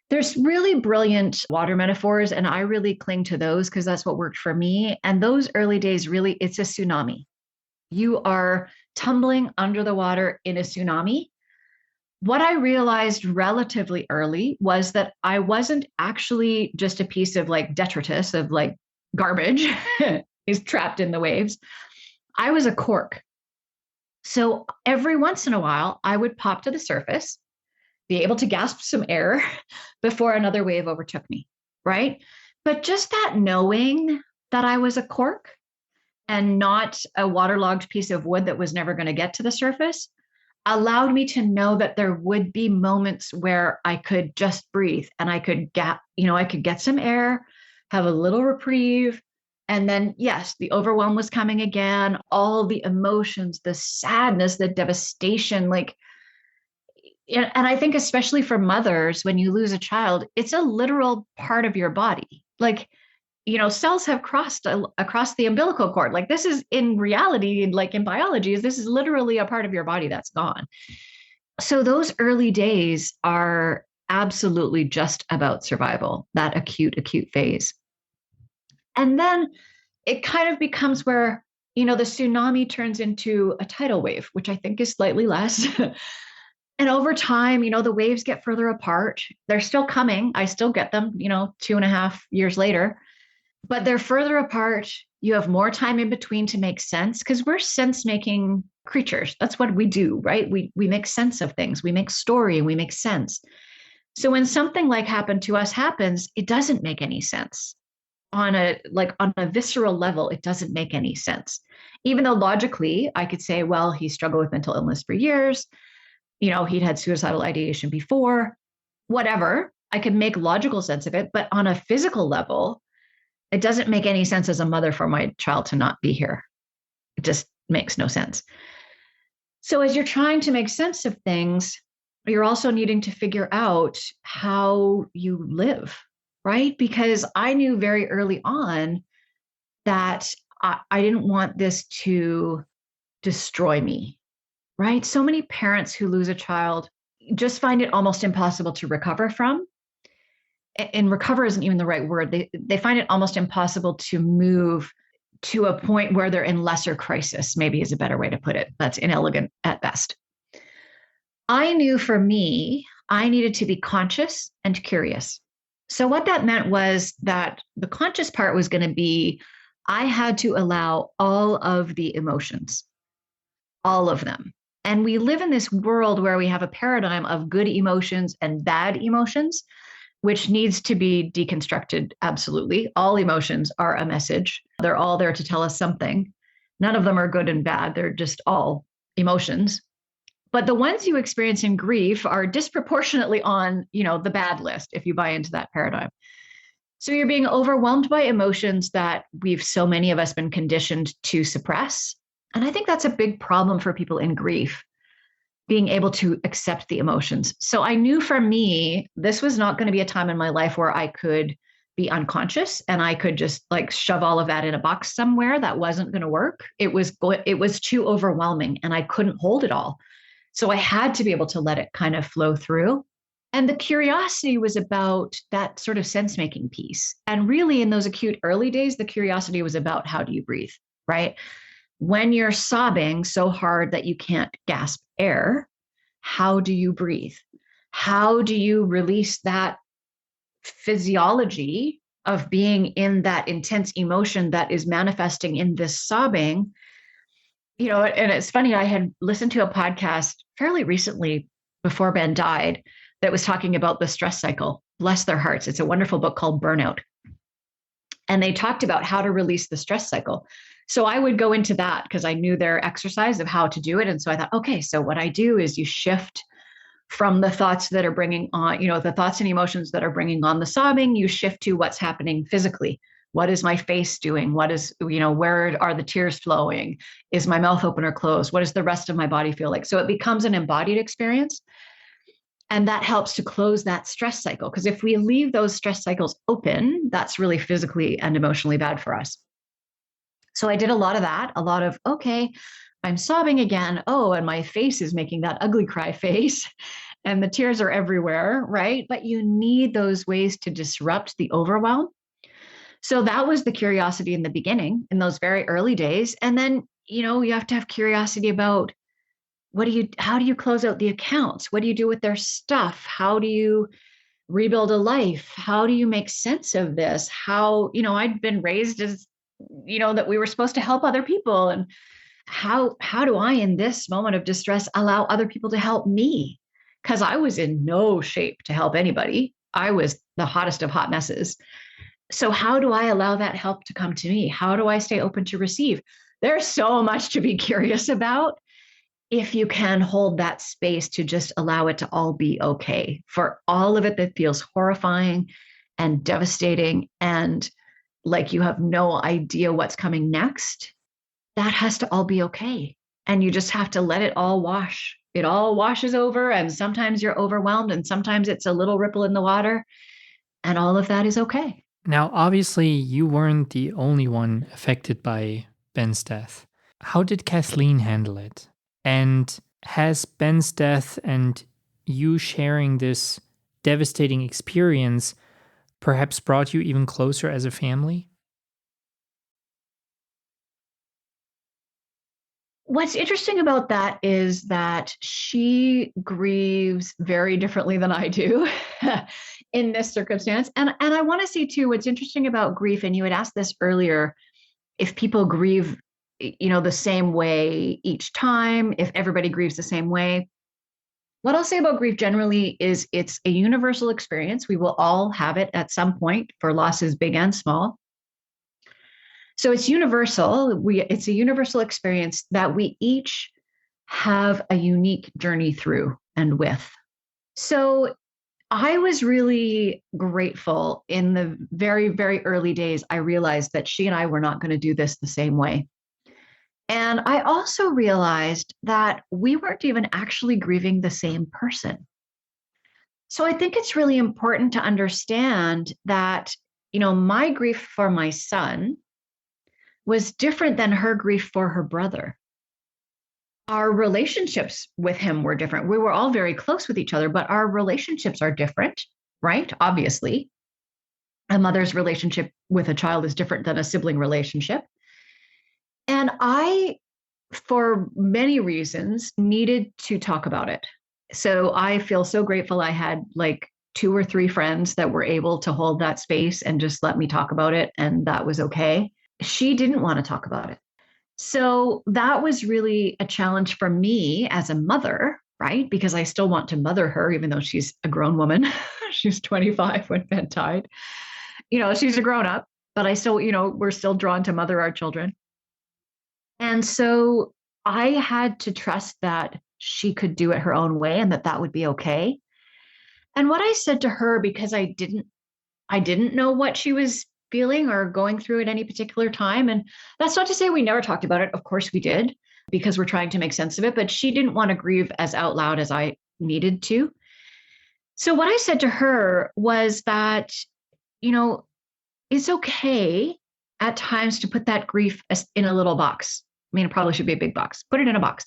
There's really brilliant water metaphors, and I really cling to those because that's what worked for me. And those early days, really, it's a tsunami. You are tumbling under the water in a tsunami. What I realized relatively early was that I wasn't actually just a piece of like detritus, of like garbage is trapped in the waves. I was a cork. So every once in a while, I would pop to the surface, be able to gasp some air before another wave overtook me, right? But just that knowing that I was a cork and not a waterlogged piece of wood that was never going to get to the surface allowed me to know that there would be moments where I could just breathe and I could get some air, have a little reprieve. And then, yes, the overwhelm was coming again, all the emotions, the sadness, the devastation, and I think especially for mothers, when you lose a child, it's a literal part of your body. Cells have crossed across the umbilical cord. Like this is in reality, like in biology, this is literally a part of your body that's gone. So those early days are absolutely just about survival, that acute phase. And then it kind of becomes where, the tsunami turns into a tidal wave, which I think is slightly less. And over time, the waves get further apart. They're still coming. I still get them, 2.5 years later, but they're further apart. You have more time in between to make sense because we're sense-making creatures. That's what we do, right? We make sense of things. We make story and we make sense. So when something like happened to us happens, it doesn't make any sense. On a visceral level, it doesn't make any sense. Even though logically I could say, well, he struggled with mental illness for years. He'd had suicidal ideation before, whatever. I could make logical sense of it. But on a physical level, it doesn't make any sense as a mother for my child to not be here. It just makes no sense. So as you're trying to make sense of things, you're also needing to figure out how you live, right? Because I knew very early on that I didn't want this to destroy me. Right? So many parents who lose a child just find it almost impossible to recover from. And recover isn't even the right word. They find it almost impossible to move to a point where they're in lesser crisis, maybe is a better way to put it. That's inelegant at best. I knew for me, I needed to be conscious and curious. So what that meant was that the conscious part was going to be, I had to allow all of the emotions, all of them. And we live in this world where we have a paradigm of good emotions and bad emotions, which needs to be deconstructed. Absolutely. All emotions are a message. They're all there to tell us something. None of them are good and bad. They're just all emotions. But the ones you experience in grief are disproportionately on, the bad list, if you buy into that paradigm. So you're being overwhelmed by emotions that so many of us been conditioned to suppress. And I think that's a big problem for people in grief, being able to accept the emotions. So I knew for me, this was not going to be a time in my life where I could be unconscious and I could just like shove all of that in a box somewhere. That wasn't going to work. It was too overwhelming and I couldn't hold it all. So I had to be able to let it kind of flow through. And the curiosity was about that sort of sense making piece. And really, in those acute early days, the curiosity was about how do you breathe, right? When you're sobbing so hard that you can't gasp air, how do you breathe? How do you release that physiology of being in that intense emotion that is manifesting in this sobbing? And it's funny, I had listened to a podcast fairly recently before Ben died that was talking about the stress cycle. Bless their hearts. It's a wonderful book called Burnout. And they talked about how to release the stress cycle. So I would go into that because I knew their exercise of how to do it. And so I thought, okay, so what I do is you shift from the thoughts that are bringing on, the thoughts and emotions that are bringing on the sobbing, you shift to what's happening physically. What is my face doing? Where are the tears flowing? Is my mouth open or closed? What does the rest of my body feel like? So it becomes an embodied experience. And that helps to close that stress cycle. Because if we leave those stress cycles open, that's really physically and emotionally bad for us. So I did a lot of that, okay, I'm sobbing again. Oh, and my face is making that ugly cry face and the tears are everywhere, right? But you need those ways to disrupt the overwhelm. So that was the curiosity in the beginning, in those very early days. And then, you have to have curiosity about how do you close out the accounts? What do you do with their stuff? How do you rebuild a life? How do you make sense of this? I'd been raised as, that we were supposed to help other people. And how do I, in this moment of distress, allow other people to help me? Because I was in no shape to help anybody. I was the hottest of hot messes. So how do I allow that help to come to me? How do I stay open to receive? There's so much to be curious about if you can hold that space to just allow it to all be okay. For all of it that feels horrifying and devastating and like you have no idea what's coming next, that has to all be okay. And you just have to let it all wash. It all washes over. And sometimes you're overwhelmed and sometimes it's a little ripple in the water. And all of that is okay. Now, obviously, you weren't the only one affected by Ben's death. How did Kathleen handle it? And has Ben's death and you sharing this devastating experience perhaps brought you even closer as a family? What's interesting about that is that she grieves very differently than I do in this circumstance. And I want to say too, what's interesting about grief, and you had asked this earlier, if people grieve, the same way each time, if everybody grieves the same way. What I'll say about grief generally is it's a universal experience. We will all have it at some point for losses big and small. So it's universal. It's a universal experience that we each have a unique journey through and with. So I was really grateful in the very, very early days. I realized that she and I were not going to do this the same way. And I also realized that we weren't even actually grieving the same person. So I think it's really important to understand that, my grief for my son was different than her grief for her brother. Our relationships with him were different. We were all very close with each other, but our relationships are different, right? Obviously, a mother's relationship with a child is different than a sibling relationship. And I, for many reasons, needed to talk about it. So I feel so grateful I had like 2 or 3 friends that were able to hold that space and just let me talk about it. And that was okay. She didn't want to talk about it. So that was really a challenge for me as a mother, right? Because I still want to mother her, even though she's a grown woman. She's 25 when Ben died. She's a grown up, but I still, we're still drawn to mother our children. And so I had to trust that she could do it her own way and that would be okay. And what I said to her, because I didn't I didn't know what she was feeling or going through at any particular time. And that's not to say we never talked about it. Of course we did, because we're trying to make sense of it, but she didn't want to grieve as out loud as I needed to. So what I said to her was that, you know, it's okay at times to put that grief in a little box. I mean, it probably should be a big box. Put it in a box,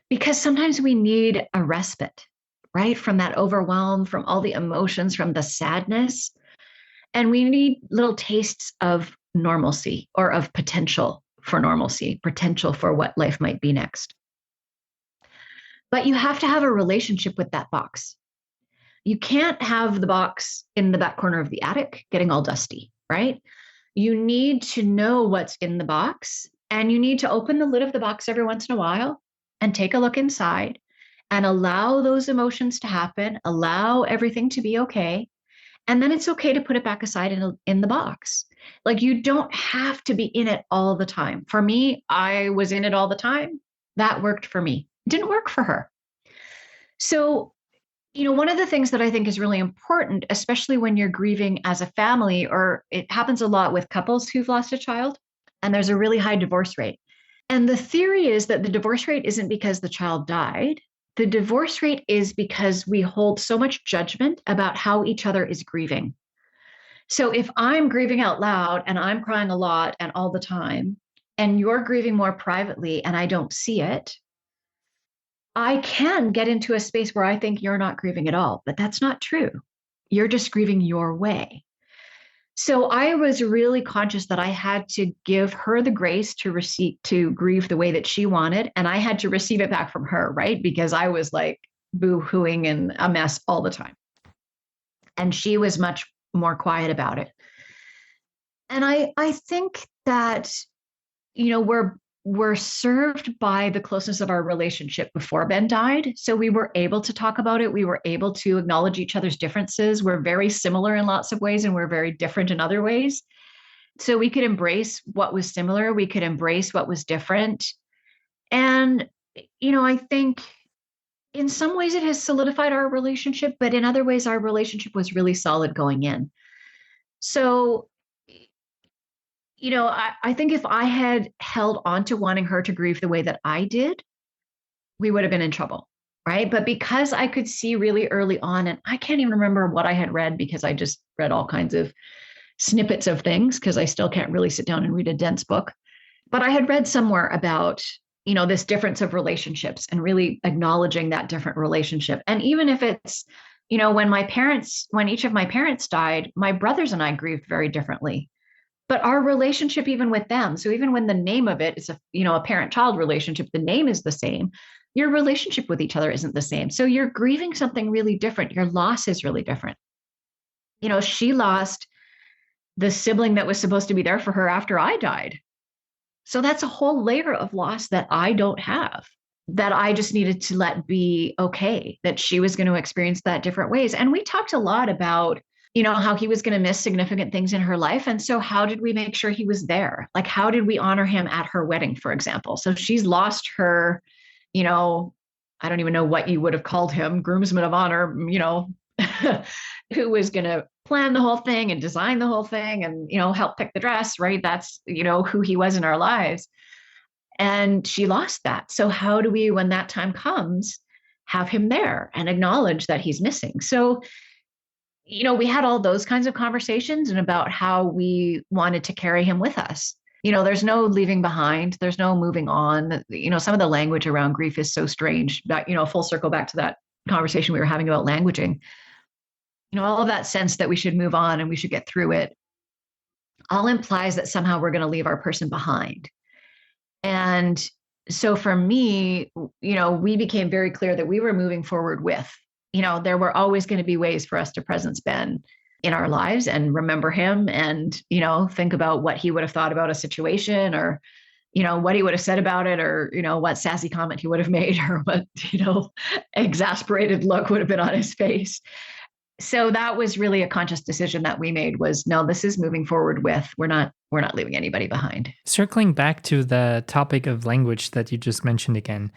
because sometimes we need a respite, right? From that overwhelm, from all the emotions, from the sadness. And we need little tastes of normalcy, or of potential for normalcy, potential for what life might be next. But you have to have a relationship with that box. You can't have the box in the back corner of the attic getting all dusty, right? You need to know what's in the box, and you need to open the lid of the box every once in a while and take a look inside and allow those emotions to happen, allow everything to be okay. And then it's okay to put it back aside in the box. Like, you don't have to be in it all the time. For me, I was in it all the time. That worked for me. It didn't work for her. So, one of the things that I think is really important, especially when you're grieving as a family, or it happens a lot with couples who've lost a child, and there's a really high divorce rate. And the theory is that the divorce rate isn't because the child died. The divorce rate is because we hold so much judgment about how each other is grieving. So if I'm grieving out loud and I'm crying a lot and all the time, and you're grieving more privately and I don't see it, I can get into a space where I think you're not grieving at all, but that's not true. You're just grieving your way. So I was really conscious that I had to give her the grace to grieve the way that she wanted, and I had to receive it back from her, right? Because I was like boo-hooing and a mess all the time. And she was much more quiet about it. And I think that, we're served by the closeness of our relationship before Ben died. So we were able to talk about it. We were able to acknowledge each other's differences. We're very similar in lots of ways, and we're very different in other ways. So we could embrace what was similar. We could embrace what was different. And, I think in some ways it has solidified our relationship, but in other ways, our relationship was really solid going in. So, I think if I had held on to wanting her to grieve the way that I did, we would have been in trouble, right? But because I could see really early on, and I can't even remember what I had read because I just read all kinds of snippets of things, because I still can't really sit down and read a dense book. But I had read somewhere about, this difference of relationships and really acknowledging that different relationship. And even if it's, when each of my parents died, my brothers and I grieved very differently. But our relationship, even with them, so even when the name of it is a parent-child relationship, the name is the same, your relationship with each other isn't the same. So you're grieving something really different. Your loss is really different. She lost the sibling that was supposed to be there for her after I died. So that's a whole layer of loss that I don't have, that I just needed to let be okay, that she was going to experience that different ways. And we talked a lot about how he was going to miss significant things in her life. And so how did we make sure he was there? Like, how did we honor him at her wedding, for example? So she's lost her, I don't even know what you would have called him, groomsman of honor, who was going to plan the whole thing and design the whole thing and, help pick the dress, right? That's, who he was in our lives. And she lost that. So how do we, when that time comes, have him there and acknowledge that he's missing? So we had all those kinds of conversations, and about how we wanted to carry him with us. There's no leaving behind. There's no moving on. Some of the language around grief is so strange that, full circle back to that conversation we were having about languaging. All of that sense that we should move on and we should get through it all implies that somehow we're going to leave our person behind. And so for me, we became very clear that we were moving forward with, there were always going to be ways for us to presence Ben in our lives and remember him and, think about what he would have thought about a situation, or, what he would have said about it, or, what sassy comment he would have made, or what, exasperated look would have been on his face. So that was really a conscious decision that we made, was, no, this is moving forward with, we're not leaving anybody behind. Circling back to the topic of language that you just mentioned again.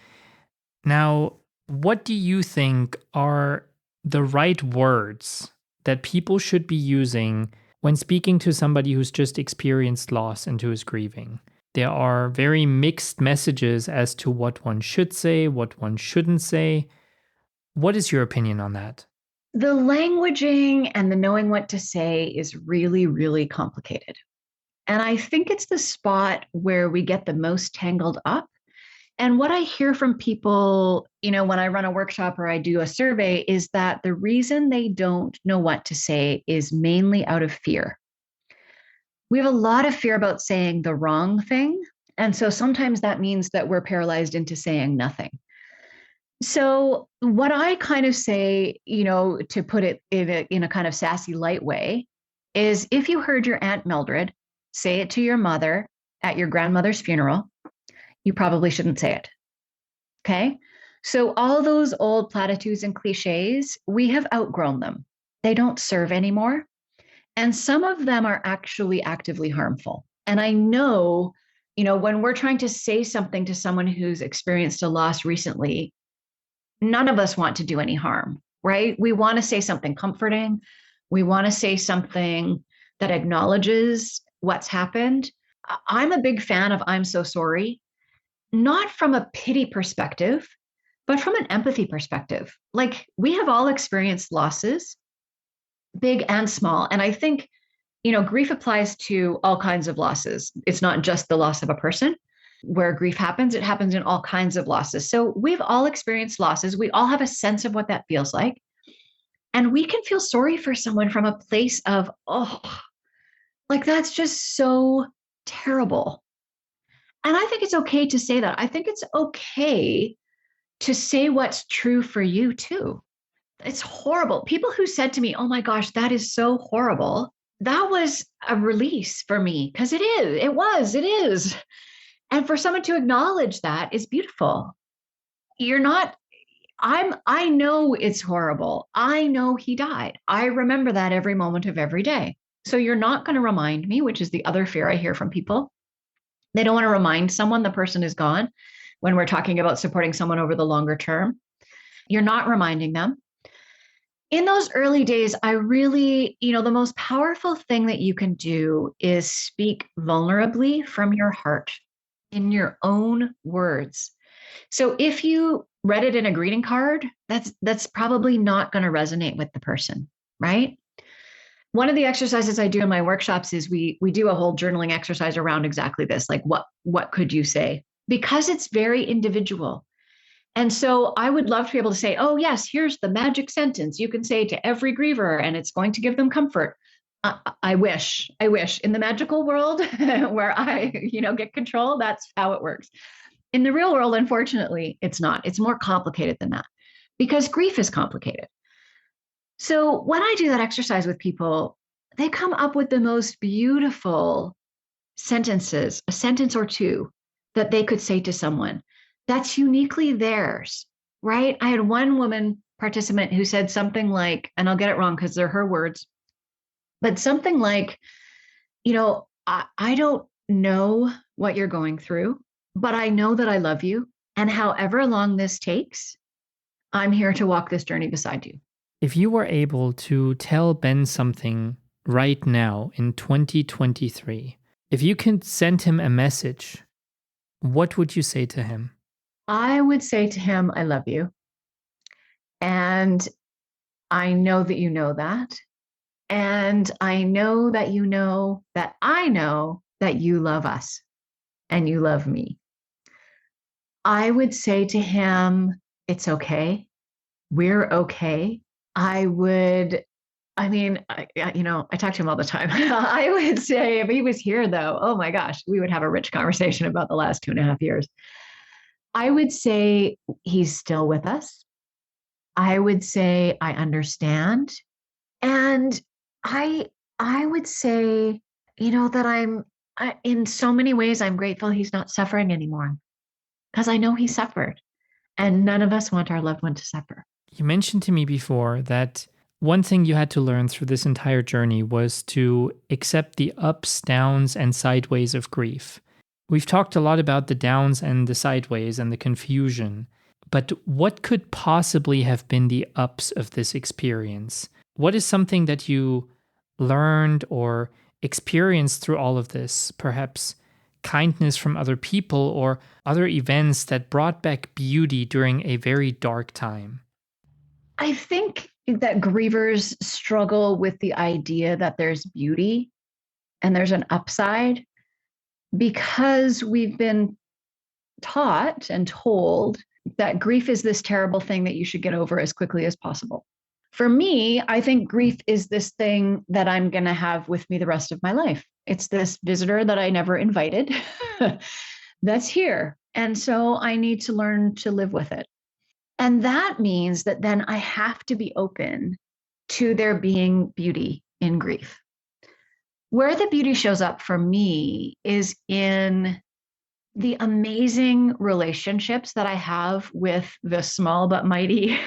Now, what do you think are the right words that people should be using when speaking to somebody who's just experienced loss and who is grieving? There are very mixed messages as to what one should say, what one shouldn't say. What is your opinion on that? The languaging and the knowing what to say is really, really complicated. And I think it's the spot where we get the most tangled up. And what I hear from people, when I run a workshop or I do a survey, is that the reason they don't know what to say is mainly out of fear. We have a lot of fear about saying the wrong thing. And so sometimes that means that we're paralyzed into saying nothing. So what I kind of say, to put it in a kind of sassy, light way, is if you heard your Aunt Mildred say it to your mother at your grandmother's funeral, you probably shouldn't say it. Okay. So all those old platitudes and cliches, we have outgrown them. They don't serve anymore. And some of them are actually actively harmful. And I know, when we're trying to say something to someone who's experienced a loss recently, none of us want to do any harm, right? We want to say something comforting. We want to say something that acknowledges what's happened. I'm a big fan of I'm so sorry, not from a pity perspective, but from an empathy perspective. Like, we have all experienced losses, big and small. And I think, grief applies to all kinds of losses. It's not just the loss of a person. Where grief happens, it happens in all kinds of losses. So we've all experienced losses. We all have a sense of what that feels like. And we can feel sorry for someone from a place of, oh, like, that's just so terrible. And I think it's okay to say that. I think it's okay to say what's true for you too. It's horrible. People who said to me, oh my gosh, that is so horrible. That was a release for me, because it is. And for someone to acknowledge that is beautiful. I know it's horrible. I know he died. I remember that every moment of every day. So you're not going to remind me, which is the other fear I hear from people. They don't want to remind someone the person is gone when we're talking about supporting someone over the longer term. You're not reminding them. In those early days, I really, the most powerful thing that you can do is speak vulnerably from your heart in your own words. So if you read it in a greeting card, that's probably not going to resonate with the person, right? One of the exercises I do in my workshops is we do a whole journaling exercise around exactly this, like what could you say? Because it's very individual. And so I would love to be able to say, oh yes, here's the magic sentence you can say to every griever, and it's going to give them comfort. I wish in the magical world where I, get control, that's how it works. In the real world, unfortunately, it's not. It's more complicated than that, because grief is complicated. So when I do that exercise with people, they come up with the most beautiful sentences, a sentence or two that they could say to someone that's uniquely theirs, right? I had one woman participant who said something like, and I'll get it wrong because they're her words, but something like, I don't know what you're going through, but I know that I love you. And however long this takes, I'm here to walk this journey beside you. If you were able to tell Ben something right now in 2023, if you can send him a message, what would you say to him? I would say to him, I love you. And I know that you know that. And I know that you know that I know that you love us and you love me. I would say to him, it's okay. We're okay. I talk to him all the time. I would say if he was here though, oh my gosh, we would have a rich conversation about the last 2.5 years. I would say he's still with us. I would say I understand. And I would say, that in so many ways, I'm grateful he's not suffering anymore, because I know he suffered, and none of us want our loved one to suffer. You mentioned to me before that one thing you had to learn through this entire journey was to accept the ups, downs, and sideways of grief. We've talked a lot about the downs and the sideways and the confusion, but what could possibly have been the ups of this experience? What is something that you learned or experienced through all of this? Perhaps kindness from other people or other events that brought back beauty during a very dark time? I think that grievers struggle with the idea that there's beauty and there's an upside because we've been taught and told that grief is this terrible thing that you should get over as quickly as possible. For me, I think grief is this thing that I'm going to have with me the rest of my life. It's this visitor that I never invited that's here. And so I need to learn to live with it. And that means that then I have to be open to there being beauty in grief. Where the beauty shows up for me is in the amazing relationships that I have with the small but mighty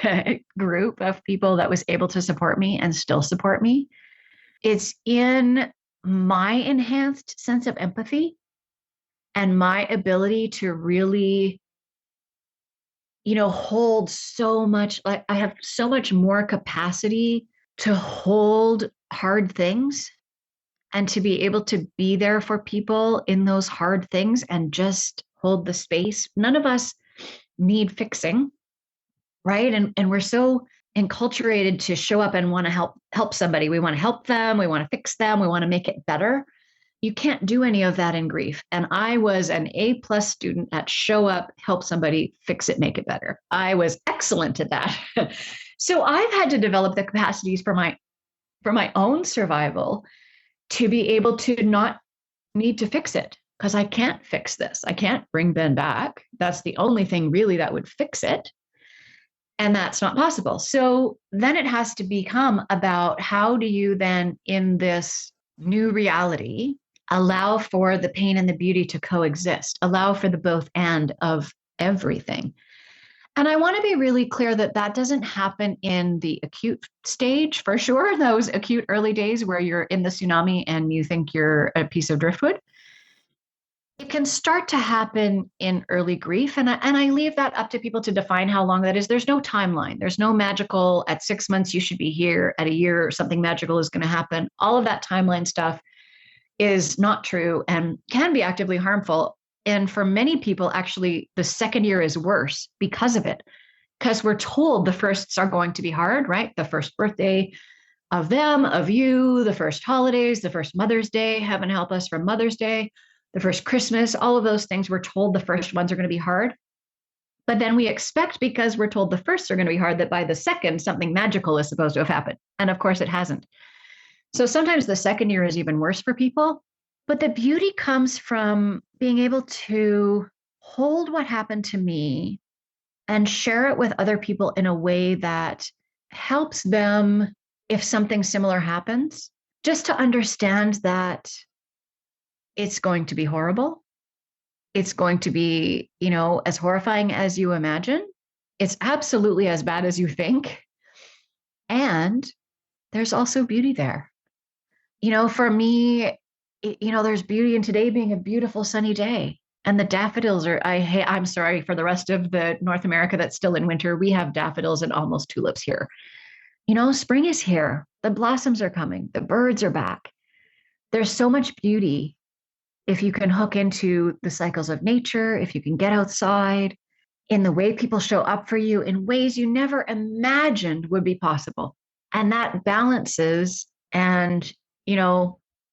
group of people that was able to support me and still support me. It's in my enhanced sense of empathy and my ability to really, hold so much. Like I have so much more capacity to hold hard things and to be able to be there for people in those hard things and just hold the space. None of us need fixing, right? And we're so enculturated to show up and want to help somebody. We want to help them, we want to fix them, we want to make it better. You can't do any of that in grief. And I was an A+ student at show up, help somebody, fix it, make it better. I was excellent at that. So I've had to develop the capacities for my own survival to be able to not need to fix it because I can't fix this. I can't bring Ben back. That's the only thing really that would fix it. And that's not possible. So then it has to become about how do you then, in this new reality, allow for the pain and the beauty to coexist, allow for the both and of everything. And I want to be really clear that that doesn't happen in the acute stage, for sure, those acute early days where you're in the tsunami and you think you're a piece of driftwood. It can start to happen in early grief. And I leave that up to people to define how long that is. There's no timeline. There's no magical, at 6 months, you should be here, at a year, something magical is going to happen. All of that timeline stuff is not true and can be actively harmful. And for many people, actually, the second year is worse because of it, because we're told the firsts are going to be hard, right? The first birthday of them, of you, the first holidays, the first Mother's Day, heaven help us from Mother's Day, the first Christmas, all of those things, we're told the first ones are going to be hard. But then we expect, because we're told the firsts are going to be hard, that by the second, something magical is supposed to have happened. And of course, it hasn't. So sometimes the second year is even worse for people. But the beauty comes from being able to hold what happened to me and share it with other people in a way that helps them if something similar happens, just to understand that it's going to be horrible. It's going to be, as horrifying as you imagine. It's absolutely as bad as you think. And there's also beauty there. For me, there's beauty in today being a beautiful sunny day. And the daffodils I'm sorry for the rest of the North America that's still in winter. We have daffodils and almost tulips here. Spring is here. The blossoms are coming. The birds are back. There's so much beauty if you can hook into the cycles of nature, if you can get outside, in the way people show up for you in ways you never imagined would be possible. And that balances and,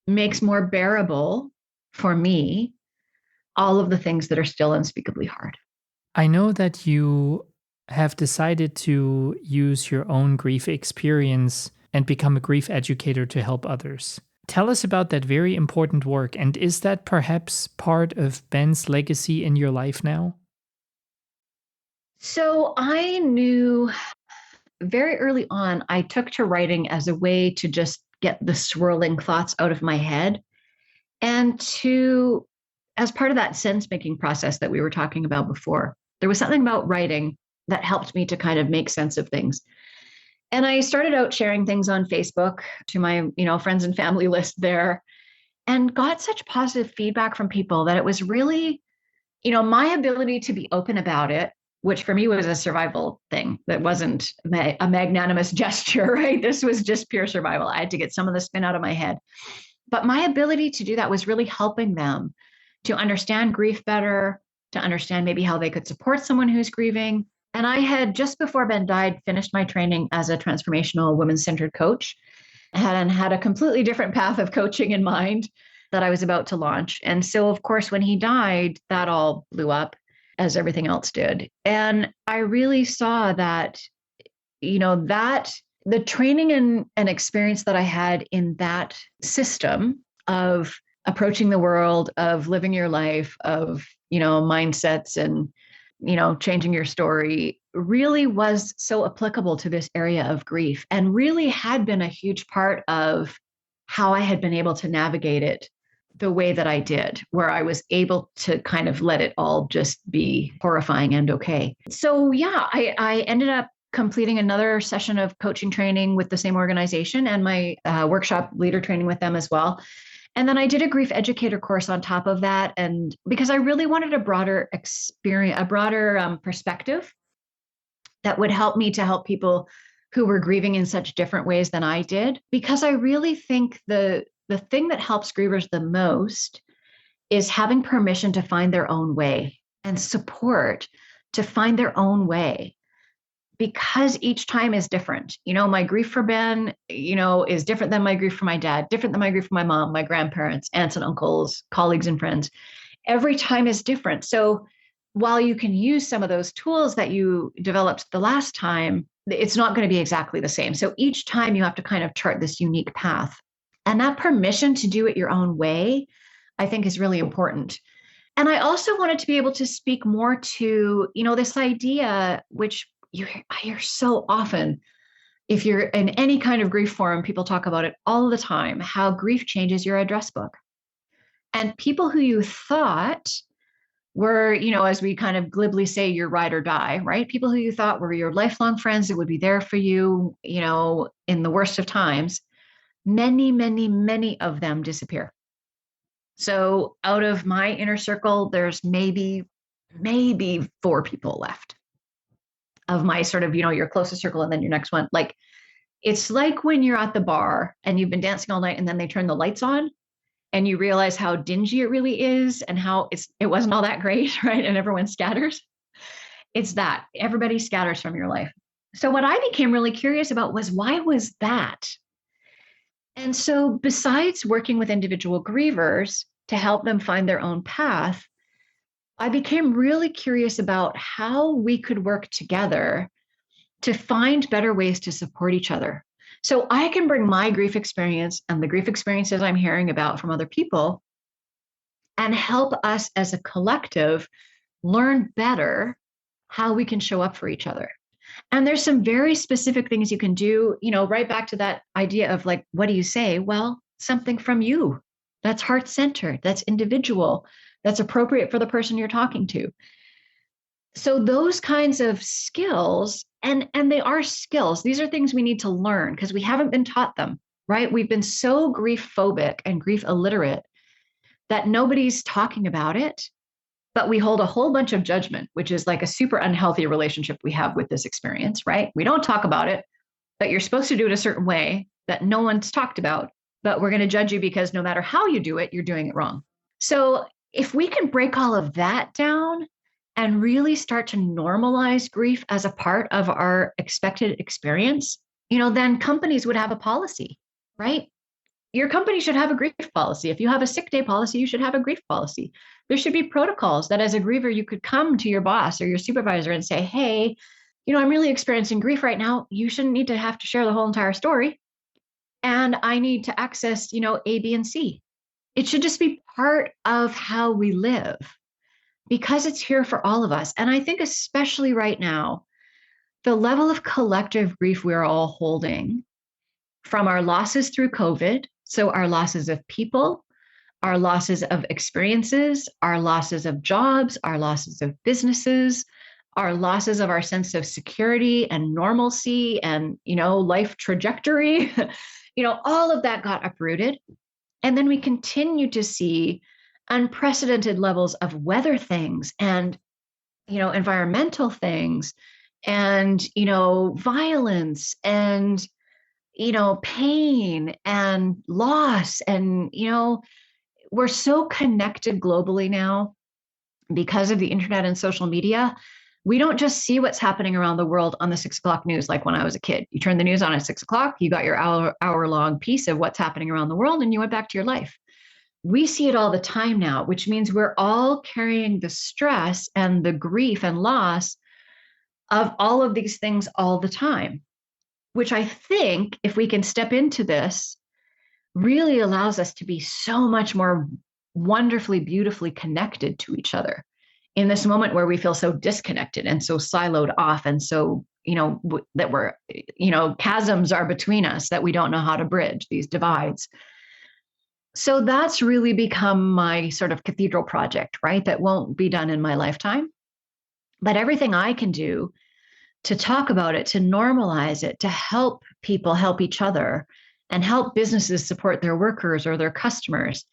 makes more bearable for me all of the things that are still unspeakably hard. I know that you have decided to use your own grief experience and become a grief educator to help others. Tell us about that very important work, and is that perhaps part of Ben's legacy in your life now? So I knew very early on, I took to writing as a way to just get the swirling thoughts out of my head and to, as part of that sense-making process that we were talking about before, there was something about writing that helped me to kind of make sense of things. And I started out sharing things on Facebook to my, friends and family list there, and got such positive feedback from people that it was really, my ability to be open about it which for me was a survival thing. That wasn't a magnanimous gesture, right? This was just pure survival. I had to get some of the spin out of my head. But my ability to do that was really helping them to understand grief better, to understand maybe how they could support someone who's grieving. And I had, just before Ben died, finished my training as a transformational women-centered coach and had a completely different path of coaching in mind that I was about to launch. And so, of course, when he died, that all blew up, as everything else did. And I really saw that, that the training and experience that I had in that system of approaching the world, of living your life, of, mindsets and, changing your story really was so applicable to this area of grief and really had been a huge part of how I had been able to navigate it the way that I did, where I was able to kind of let it all just be horrifying and okay. So yeah, I ended up completing another session of coaching training with the same organization and my workshop leader training with them as well. And then I did a grief educator course on top of that. And because I really wanted a broader experience, a broader perspective that would help me to help people who were grieving in such different ways than I did, because I really think the thing that helps grievers the most is having permission to find their own way and support to find their own way, because each time is different. My grief for Ben, is different than my grief for my dad, different than my grief for my mom, my grandparents, aunts and uncles, colleagues and friends. Every time is different. So while you can use some of those tools that you developed the last time, it's not going to be exactly the same. So each time you have to kind of chart this unique path. And that permission to do it your own way, I think, is really important. And I also wanted to be able to speak more to, this idea, which I hear so often. If you're in any kind of grief forum, people talk about it all the time, how grief changes your address book. And people who you thought were, as we kind of glibly say, your ride or die, right? People who you thought were your lifelong friends that would be there for you, in the worst of times, many, many, many of them disappear. So out of my inner circle, there's maybe 4 people left of my sort of, your closest circle and then your next one. Like, it's like when you're at the bar and you've been dancing all night and then they turn the lights on and you realize how dingy it really is and how it wasn't all that great, right? And everyone scatters. It's that. Everybody scatters from your life. So what I became really curious about was, why was that? And so besides working with individual grievers to help them find their own path, I became really curious about how we could work together to find better ways to support each other. So I can bring my grief experience and the grief experiences I'm hearing about from other people and help us as a collective learn better how we can show up for each other. And there's some very specific things you can do, right back to that idea of like, what do you say? Well, something from you that's heart-centered, that's individual, that's appropriate for the person you're talking to. So those kinds of skills, and they are skills, these are things we need to learn because we haven't been taught them, right? We've been so grief phobic and grief illiterate that nobody's talking about it, but we hold a whole bunch of judgment, which is like a super unhealthy relationship we have with this experience, right? We don't talk about it, but you're supposed to do it a certain way that no one's talked about, but we're going to judge you because no matter how you do it, you're doing it wrong. So if we can break all of that down and really start to normalize grief as a part of our expected experience, then companies would have a policy, right? Your company should have a grief policy. If you have a sick day policy, you should have a grief policy. There should be protocols that as a griever, you could come to your boss or your supervisor and say, hey, I'm really experiencing grief right now. You shouldn't need to have to share the whole entire story. And I need to access, A, B, and C. It should just be part of how we live because it's here for all of us. And I think especially right now, the level of collective grief we're all holding from our losses through COVID, so our losses of people, our losses of experiences, our losses of jobs, our losses of businesses, our losses of our sense of security and normalcy and, life trajectory, all of that got uprooted. And then we continue to see unprecedented levels of weather things and environmental things and, violence and, pain and loss. And, we're so connected globally now because of the internet and social media. We don't just see what's happening around the world on the 6 o'clock news like when I was a kid. You turn the news on at 6 o'clock, you got your hour long piece of what's happening around the world, and you went back to your life. We see it all the time now, which means we're all carrying the stress and the grief and loss of all of these things all the time, which I think if we can step into this, really allows us to be so much more wonderfully, beautifully connected to each other in this moment where we feel so disconnected and so siloed off and so, that we're, chasms are between us that we don't know how to bridge these divides. So that's really become my sort of cathedral project, right? That won't be done in my lifetime. But everything I can do to talk about it, to normalize it, to help people help each other and help businesses support their workers or their customers,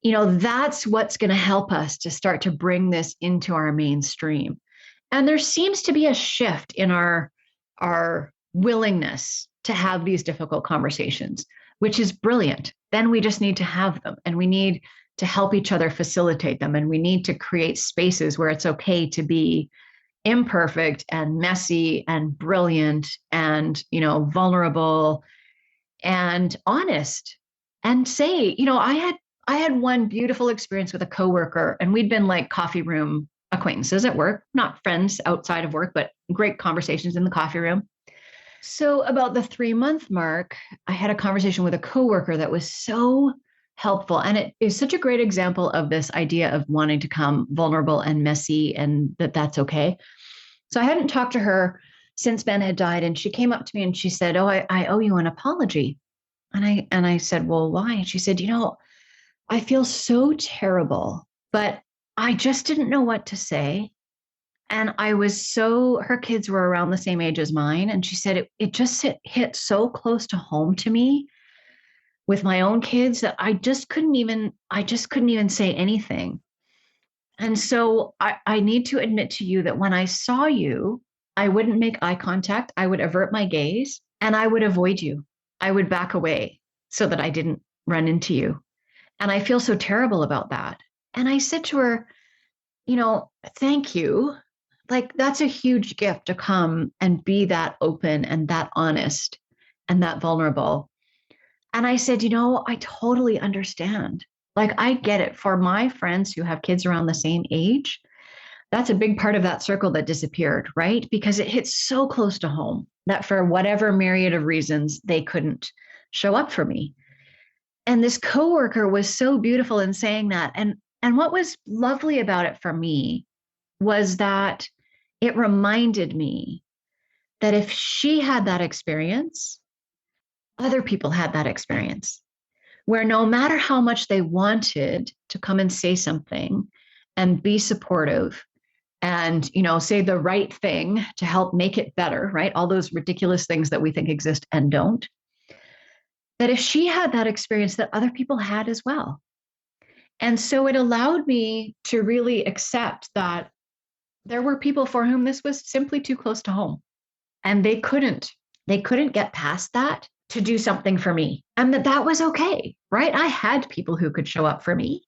that's what's going to help us to start to bring this into our mainstream. And there seems to be a shift in our willingness to have these difficult conversations, which is brilliant. Then we just need to have them, and we need to help each other facilitate them. And we need to create spaces where it's okay to be imperfect and messy and brilliant and, vulnerable and honest, and say, I had one beautiful experience with a coworker, and we'd been like coffee room acquaintances at work, not friends outside of work, but great conversations in the coffee room. So about the 3-month mark, I had a conversation with a coworker that was so helpful. And it is such a great example of this idea of wanting to come vulnerable and messy, and that's okay. So I hadn't talked to her since Ben had died. And she came up to me and she said, "Oh, I owe you an apology." And I said, "Well, why?" And she said, "I feel so terrible, but I just didn't know what to say. And her kids were around the same age as mine. And she said, it just hit so close to home to me with my own kids that I just couldn't even say anything. And so I need to admit to you that when I saw you, I wouldn't make eye contact. I would avert my gaze and I would avoid you. I would back away so that I didn't run into you. And I feel so terrible about that." And I said to her, "Thank you. Like, that's a huge gift to come and be that open and that honest and that vulnerable." And I said, "I totally understand. Like, I get it. For my friends who have kids around the same age, that's a big part of that circle that disappeared, right? Because it hits so close to home that for whatever myriad of reasons, they couldn't show up for me." And this coworker was so beautiful in saying that. And what was lovely about it for me was that it reminded me that if she had that experience, other people had that experience, where no matter how much they wanted to come and say something and be supportive and, say the right thing to help make it better, right? All those ridiculous things that we think exist and don't. That if she had that experience, that other people had as well. And so it allowed me to really accept that there were people for whom this was simply too close to home. And they couldn't get past that to do something for me. And that was okay, right? I had people who could show up for me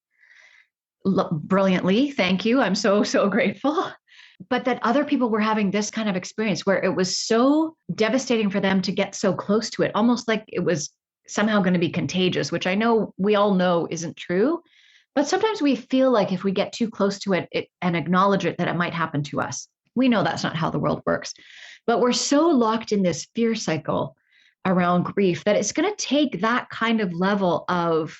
brilliantly. Thank you. I'm so, so grateful. But that other people were having this kind of experience where it was so devastating for them to get so close to it, almost like it was somehow going to be contagious, which I know we all know isn't true. But sometimes we feel like if we get too close to it and acknowledge it, that it might happen to us. We know that's not how the world works. But we're so locked in this fear cycle around grief that it's going to take that kind of level of,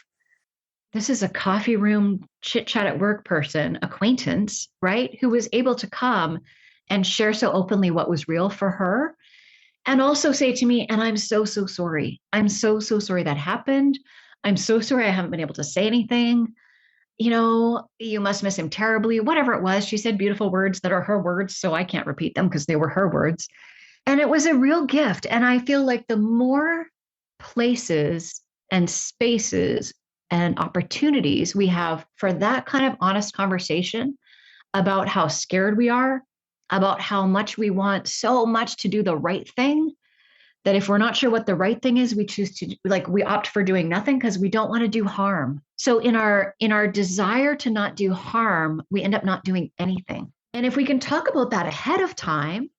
this is a coffee room chit chat at work person, acquaintance, right? Who was able to come and share so openly what was real for her. And also say to me, "And I'm so, so sorry. I'm so, so sorry that happened. I'm so sorry I haven't been able to say anything. You must miss him terribly." Whatever it was, she said beautiful words that are her words, so I can't repeat them because they were her words. And it was a real gift. And I feel like the more places and spaces and opportunities we have for that kind of honest conversation about how scared we are, about how much we want so much to do the right thing that if we're not sure what the right thing is, we choose to we opt for doing nothing because we don't want to do harm. So in our desire to not do harm, we end up not doing anything. And if we can talk about that ahead of time,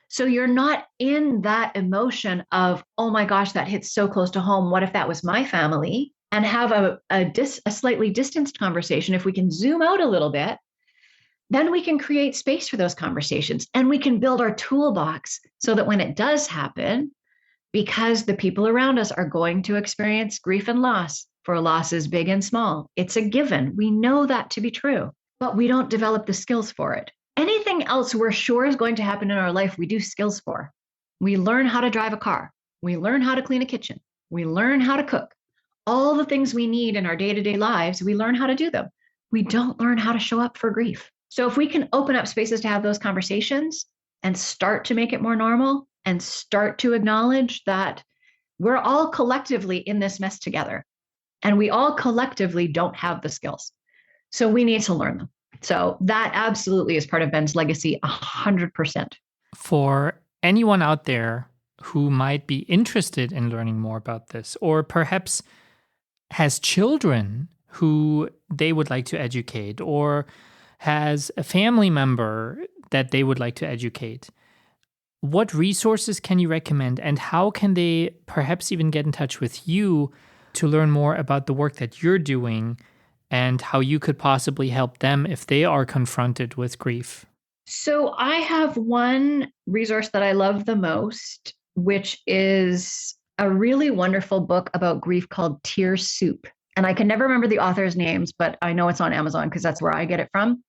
so you're not in that emotion of, oh my gosh, that hits so close to home. What if that was my family? And have a slightly distanced conversation. If we can zoom out a little bit, then we can create space for those conversations and we can build our toolbox so that when it does happen, because the people around us are going to experience grief and loss for losses big and small. It's a given. We know that to be true, but we don't develop the skills for it. Anything else we're sure is going to happen in our life, we do skills for. We learn how to drive a car. We learn how to clean a kitchen. We learn how to cook. All the things we need in our day-to-day lives, we learn how to do them. We don't learn how to show up for grief. So if we can open up spaces to have those conversations and start to make it more normal and start to acknowledge that we're all collectively in this mess together and we all collectively don't have the skills. So we need to learn them. So that absolutely is part of Ben's legacy, 100%. For anyone out there who might be interested in learning more about this, or perhaps has children who they would like to educate, or has a family member that they would like to educate, what resources can you recommend, and how can they perhaps even get in touch with you to learn more about the work that you're doing and how you could possibly help them if they are confronted with grief? So I have one resource that I love the most, which is a really wonderful book about grief called Tear Soup. And I can never remember the author's names, but I know it's on Amazon because that's where I get it from.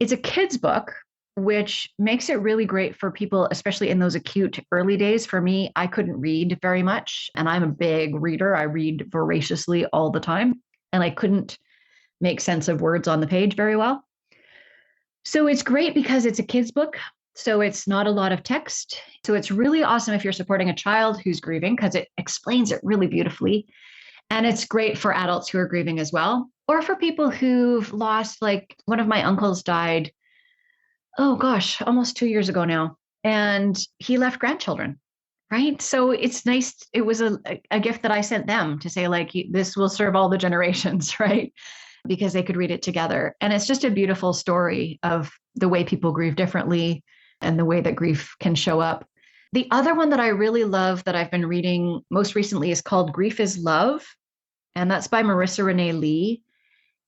It's a kid's book, which makes it really great for people, especially in those acute early days. For me, I couldn't read very much, and I'm a big reader. I read voraciously all the time, and I couldn't make sense of words on the page very well. So it's great because it's a kid's book. So it's not a lot of text. So it's really awesome if you're supporting a child who's grieving because it explains it really beautifully. And it's great for adults who are grieving as well, or for people who've lost, like one of my uncles died, oh gosh, almost 2 years ago now. And he left grandchildren, right? So it's nice. It was a gift that I sent them to say, like, this will serve all the generations, right? Because they could read it together. And it's just a beautiful story of the way people grieve differently and the way that grief can show up. The other one that I really love that I've been reading most recently is called Grief is Love. And that's by Marissa Renee Lee.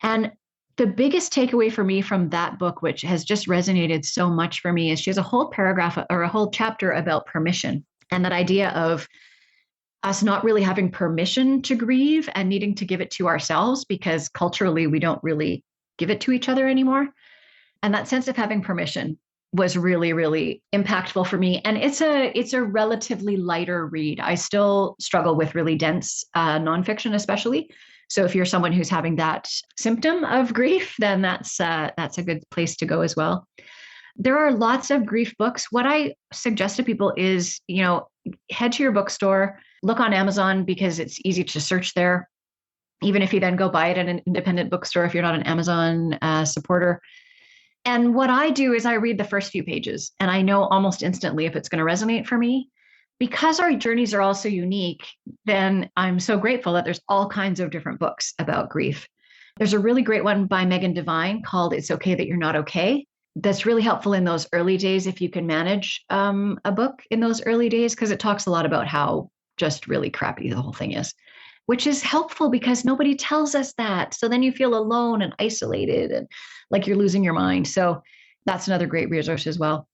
And the biggest takeaway for me from that book, which has just resonated so much for me, is she has a whole paragraph or a whole chapter about permission and that idea of us not really having permission to grieve and needing to give it to ourselves because culturally we don't really give it to each other anymore. And that sense of having permission was really, really impactful for me. And it's a relatively lighter read. I still struggle with really dense nonfiction, especially. So if you're someone who's having that symptom of grief, then that's a good place to go as well. There are lots of grief books. What I suggest to people is, head to your bookstore, look on Amazon because it's easy to search there. Even if you then go buy it at an independent bookstore, if you're not an Amazon supporter. And what I do is I read the first few pages and I know almost instantly if it's going to resonate for me. Because our journeys are all so unique, then I'm so grateful that there's all kinds of different books about grief. There's a really great one by Megan Devine called It's Okay That You're Not Okay. That's really helpful in those early days if you can manage a book in those early days, because it talks a lot about how just really crappy the whole thing is, which is helpful because nobody tells us that. So then you feel alone and isolated and like you're losing your mind. So that's another great resource as well.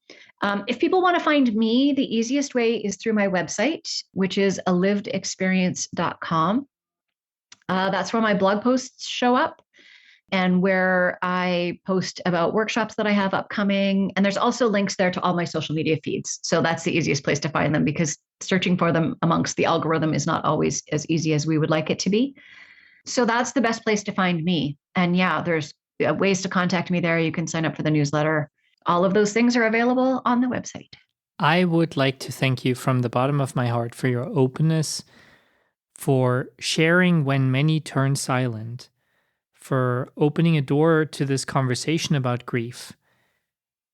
If people want to find me, the easiest way is through my website, which is alivedexperience.com. That's where my blog posts show up and where I post about workshops that I have upcoming. And there's also links there to all my social media feeds. So that's the easiest place to find them because searching for them amongst the algorithm is not always as easy as we would like it to be. So that's the best place to find me. And yeah, there's ways to contact me there. You can sign up for the newsletter. All of those things are available on the website. I would like to thank you from the bottom of my heart for your openness, for sharing when many turn silent, for opening a door to this conversation about grief.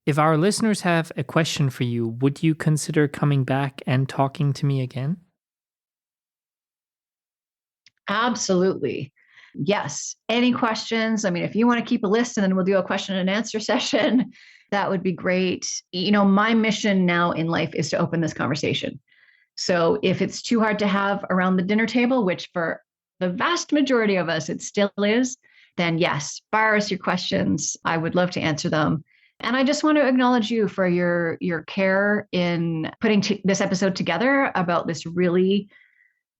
If our listeners have a question for you, would you consider coming back and talking to me again? Absolutely. Yes. Any questions? I mean, if you want to keep a list and then we'll do a question and answer session, that would be great. My mission now in life is to open this conversation. So if it's too hard to have around the dinner table, which for the vast majority of us, it still is, then yes, fire us your questions. I would love to answer them. And I just want to acknowledge you for your care in putting this episode together about this really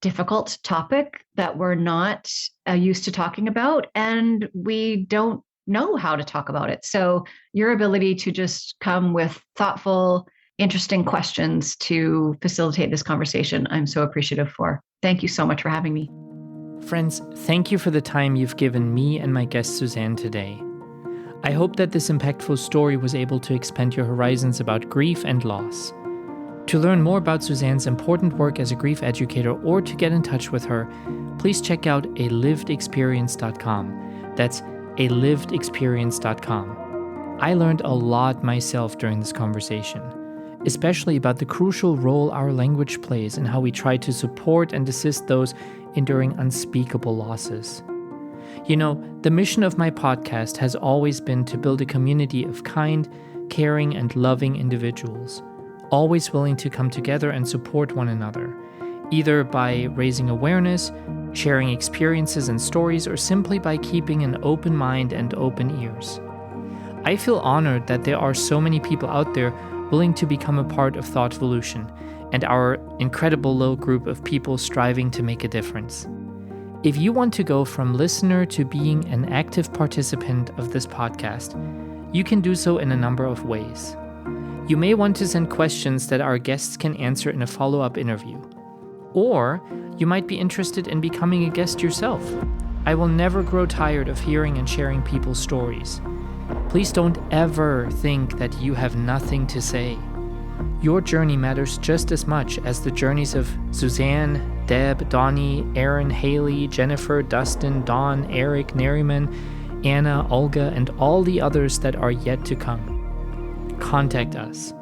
difficult topic that we're not used to talking about, and we don't know how to talk about it. So your ability to just come with thoughtful, interesting questions to facilitate this conversation, I'm so appreciative for. Thank you so much for having me. Friends, thank you for the time you've given me and my guest Suzanne today. I hope that this impactful story was able to expand your horizons about grief and loss. To learn more about Suzanne's important work as a grief educator or to get in touch with her, please check out alivedexperience.com. That's alivedexperience.com. I learned a lot myself during this conversation, especially about the crucial role our language plays in how we try to support and assist those enduring unspeakable losses. The mission of my podcast has always been to build a community of kind, caring, and loving individuals, always willing to come together and support one another, either by raising awareness, sharing experiences and stories, or simply by keeping an open mind and open ears. I feel honored that there are so many people out there willing to become a part of Thoughtvolution and our incredible little group of people striving to make a difference. If you want to go from listener to being an active participant of this podcast, you can do so in a number of ways. You may want to send questions that our guests can answer in a follow-up interview. Or you might be interested in becoming a guest yourself. I will never grow tired of hearing and sharing people's stories. Please don't ever think that you have nothing to say. Your journey matters just as much as the journeys of Suzanne, Deb, Donnie, Aaron, Haley, Jennifer, Dustin, Dawn, Eric, Neriman, Anna, Olga, and all the others that are yet to come. Contact us.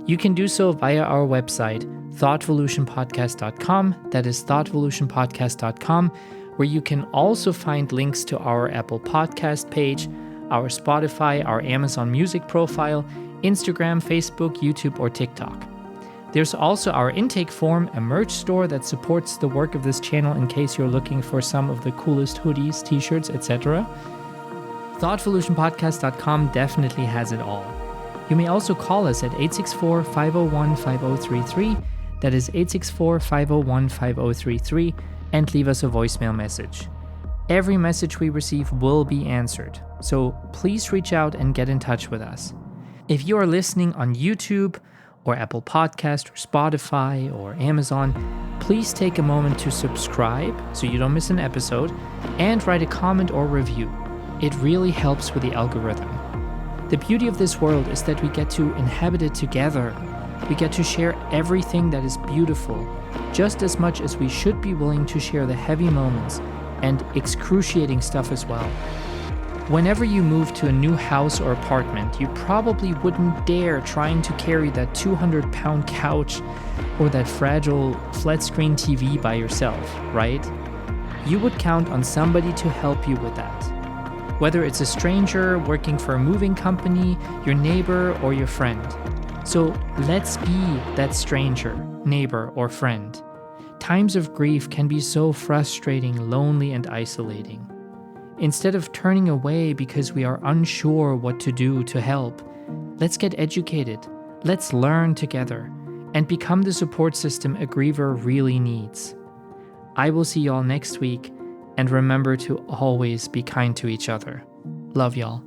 You can do so via our website, thoughtvolutionpodcast.com. That is thoughtvolutionpodcast.com, where you can also find links to our Apple Podcast page, our Spotify, our Amazon Music profile, Instagram, Facebook, YouTube, or TikTok. There's also our intake form, a merch store that supports the work of this channel in case you're looking for some of the coolest hoodies, t-shirts, etc. Thoughtvolutionpodcast.com definitely has it all. You may also call us at 864-501-5033, that is 864-501-5033, and leave us a voicemail message. Every message we receive will be answered, so please reach out and get in touch with us. If you are listening on YouTube or Apple Podcast or Spotify or Amazon, please take a moment to subscribe so you don't miss an episode and write a comment or review. It really helps with the algorithm. The beauty of this world is that we get to inhabit it together. We get to share everything that is beautiful, just as much as we should be willing to share the heavy moments and excruciating stuff as well. Whenever you move to a new house or apartment, you probably wouldn't dare trying to carry that 200-pound couch or that fragile flat-screen TV by yourself, right? You would count on somebody to help you with that. Whether it's a stranger working for a moving company, your neighbor, or your friend. So let's be that stranger, neighbor, or friend. Times of grief can be so frustrating, lonely, and isolating. Instead of turning away because we are unsure what to do to help, let's get educated, let's learn together, and become the support system a griever really needs. I will see y'all next week, and remember to always be kind to each other. Love y'all.